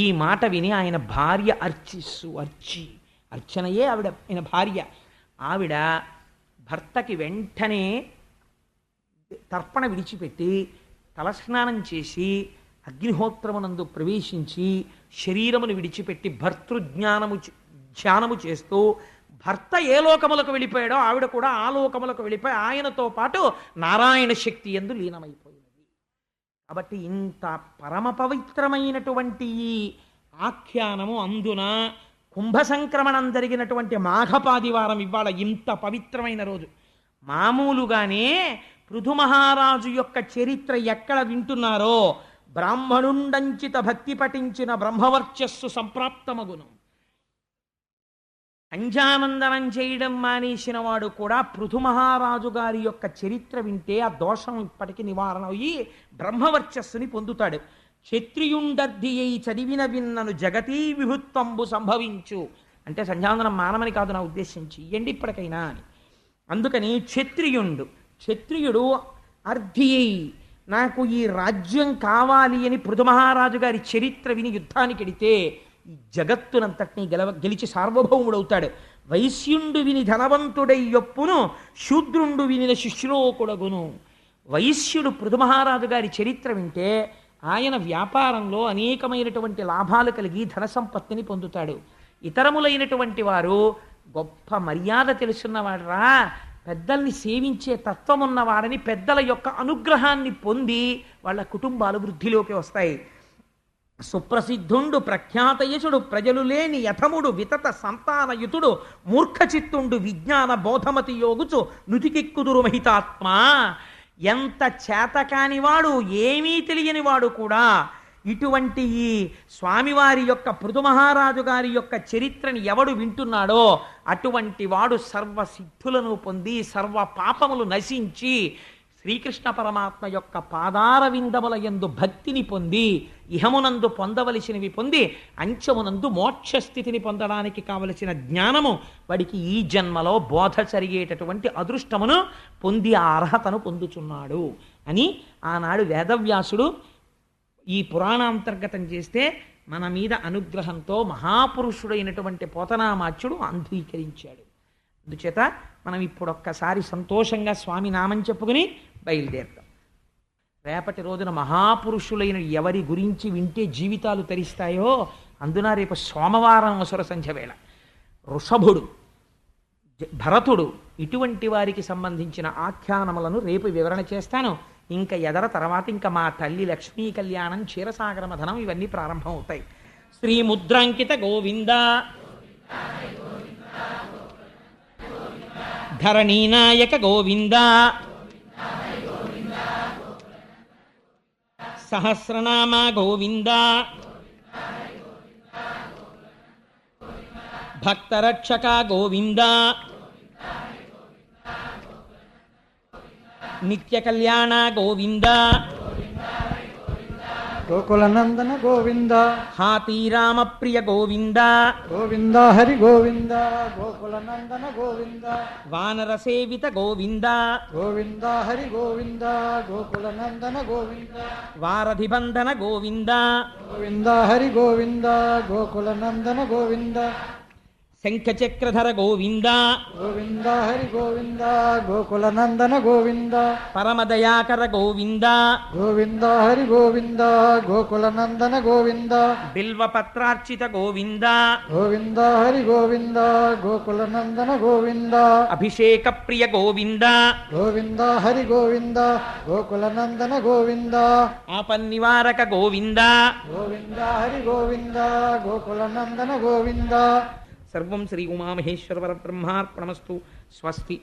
ఈ మాట విని ఆయన భార్య అర్చనయే ఆయన భార్య. ఆవిడ భర్తకి వెంటనే తర్పణ విడిచిపెట్టి తలస్నానం చేసి అగ్నిహోత్రమునందు ప్రవేశించి శరీరమును విడిచిపెట్టి ధ్యానము చేస్తూ భర్త ఏ లోకములకు వెళ్ళిపోయాడో ఆవిడ కూడా ఆ లోకములకు వెళ్ళిపోయి ఆయనతో పాటు నారాయణ శక్తి యందు లీనమైపోయింది. కాబట్టి ఇంత పరమ పవిత్రమైనటువంటి ఈ ఆఖ్యానము అందున కుంభ సంక్రమణం జరిగినటువంటి మాఘపాదివారం ఇవాళ ఇంత పవిత్రమైన రోజు. మామూలుగానే పృథు మహారాజు యొక్క చరిత్ర ఎక్కడ వింటున్నారో బ్రాహ్మణుండంచిత భక్తి పఠించిన బ్రహ్మవర్చస్సు సంప్రాప్తమగును. సంధ్యావందనం చేయడం మానేసిన వాడు కూడా పృథు మహారాజు గారి యొక్క చరిత్ర వింటే ఆ దోషం ఇప్పటికీ నివారణ అయ్యి బ్రహ్మవర్చస్సుని పొందుతాడు. క్షత్రియుండర్ధి అయి చదివిన విన్నను జగతీ విభుత్వంబు సంభవించు అంటే సంధ్యావందనం మానమని కాదు నా ఉద్దేశం, చెయ్యండి ఇప్పటికైనా అని. అందుకని క్షత్రియుడు అర్ధి అయి నాకు ఈ రాజ్యం కావాలి అని పృథు మహారాజు గారి చరిత్ర విని యుద్ధానికి వెడితే ఈ జగత్తునంతటినీ గెలిచి సార్వభౌముడవుతాడు. వైశ్యుండు విని ధనవంతుడై యొప్పును శూద్రుండు వినిన శిష్యులోకుడగును. వైశ్యుడు పృథు మహారాజు గారి చరిత్ర వింటే ఆయన వ్యాపారంలో అనేకమైనటువంటి లాభాలు కలిగి ధన సంపత్తిని పొందుతాడు. ఇతరములైనటువంటి వారు గొప్ప మర్యాద తెలుసున్నవాడరా, పెద్దల్ని సేవించే తత్వం ఉన్నవాడని పెద్దల యొక్క అనుగ్రహాన్ని పొంది వాళ్ళ కుటుంబాలు వృద్ధిలోకి వస్తాయి. సుప్రసిద్ధుండు ప్రఖ్యాతయసుడు ప్రజలు లేని యథముడు వితత సంతానయుతుడు మూర్ఖచిత్తుండు విజ్ఞాన బోధమతి యోగుచు నుతికెక్కుదురు మహితాత్మ. ఎంత చేతకానివాడు ఏమీ తెలియనివాడు కూడా ఇటువంటి ఈ స్వామివారి యొక్క పృథు మహారాజు గారి యొక్క చరిత్రని ఎవడు వింటున్నాడో అటువంటి వాడు సర్వసిద్ధులను పొంది సర్వ పాపములు నశించి శ్రీకృష్ణ పరమాత్మ యొక్క పాదార విందముల యందు భక్తిని పొంది ఇహమునందు పొందవలసినవి పొంది అంచమునందు మోక్షస్థితిని పొందడానికి కావలసిన జ్ఞానము వాడికి ఈ జన్మలో బోధ జరిగేటటువంటి అదృష్టమును పొంది ఆ అర్హతను పొందుచున్నాడు అని ఆనాడు వేదవ్యాసుడు ఈ పురాణాంతర్గతం చేస్తే మన మీద అనుగ్రహంతో మహాపురుషుడైనటువంటి పోతనామాచ్యుడు అంగీకరించాడు. అందుచేత మనం ఇప్పుడు ఒక్కసారి సంతోషంగా స్వామి నామం చెప్పుకుని బయలుదేరుతాం. రేపటి రోజున మహాపురుషులైన ఎవరి గురించి వింటే జీవితాలు తరిస్తాయో అందున రేపు సోమవారం అసుర సంధ్య వేళ వృషభుడు, భరతుడు ఇటువంటి వారికి సంబంధించిన ఆఖ్యానములను రేపు వివరణ చేస్తాను. ఇంకా తర్వాత ఇంకా మా తల్లి లక్ష్మీ కళ్యాణం, క్షీరసాగర మథనం ఇవన్నీ ప్రారంభం అవుతాయి. శ్రీముద్రాంకిత గోవింద ధరణీనాయక గోవింద సహస్రనామ గోవింద భక్తరక్షక గోవింద నిత్య కళ్యాణ గోవింద గోకులనందన గోవింద హాతీ రామ ప్రియ గోవింద గోవింద హరి గోవింద గోకులనందన గోవింద వానర సేవిత గోవింద గోవింద హరి గోవింద గోకులనందన గోవింద వారధి బంధన గోవింద గోవింద హరి గోవింద గోకులనందన గోవింద శంఖచక్రధర గోవింద గోవింద హరి గోవింద గోకులనందన గోవింద పరమదయాకర గోవింద గోవింద హరి గోవింద గోకులనందన గోవింద బిల్వపత్రార్చిత గోవింద గోవింద హరి గోవింద గోకులనందన గోవింద అభిషేక ప్రియ గోవింద గోవింద హరి గోవింద గోకులనందన గోవింద ఆపన్నివారక గోవింద గోవింద హరి గోవింద గోకులనందన గోవింద సర్వం శ్రీ ఉమామహేశ్వర పరబ్రహ్మార్పణమస్తు. స్వస్తి.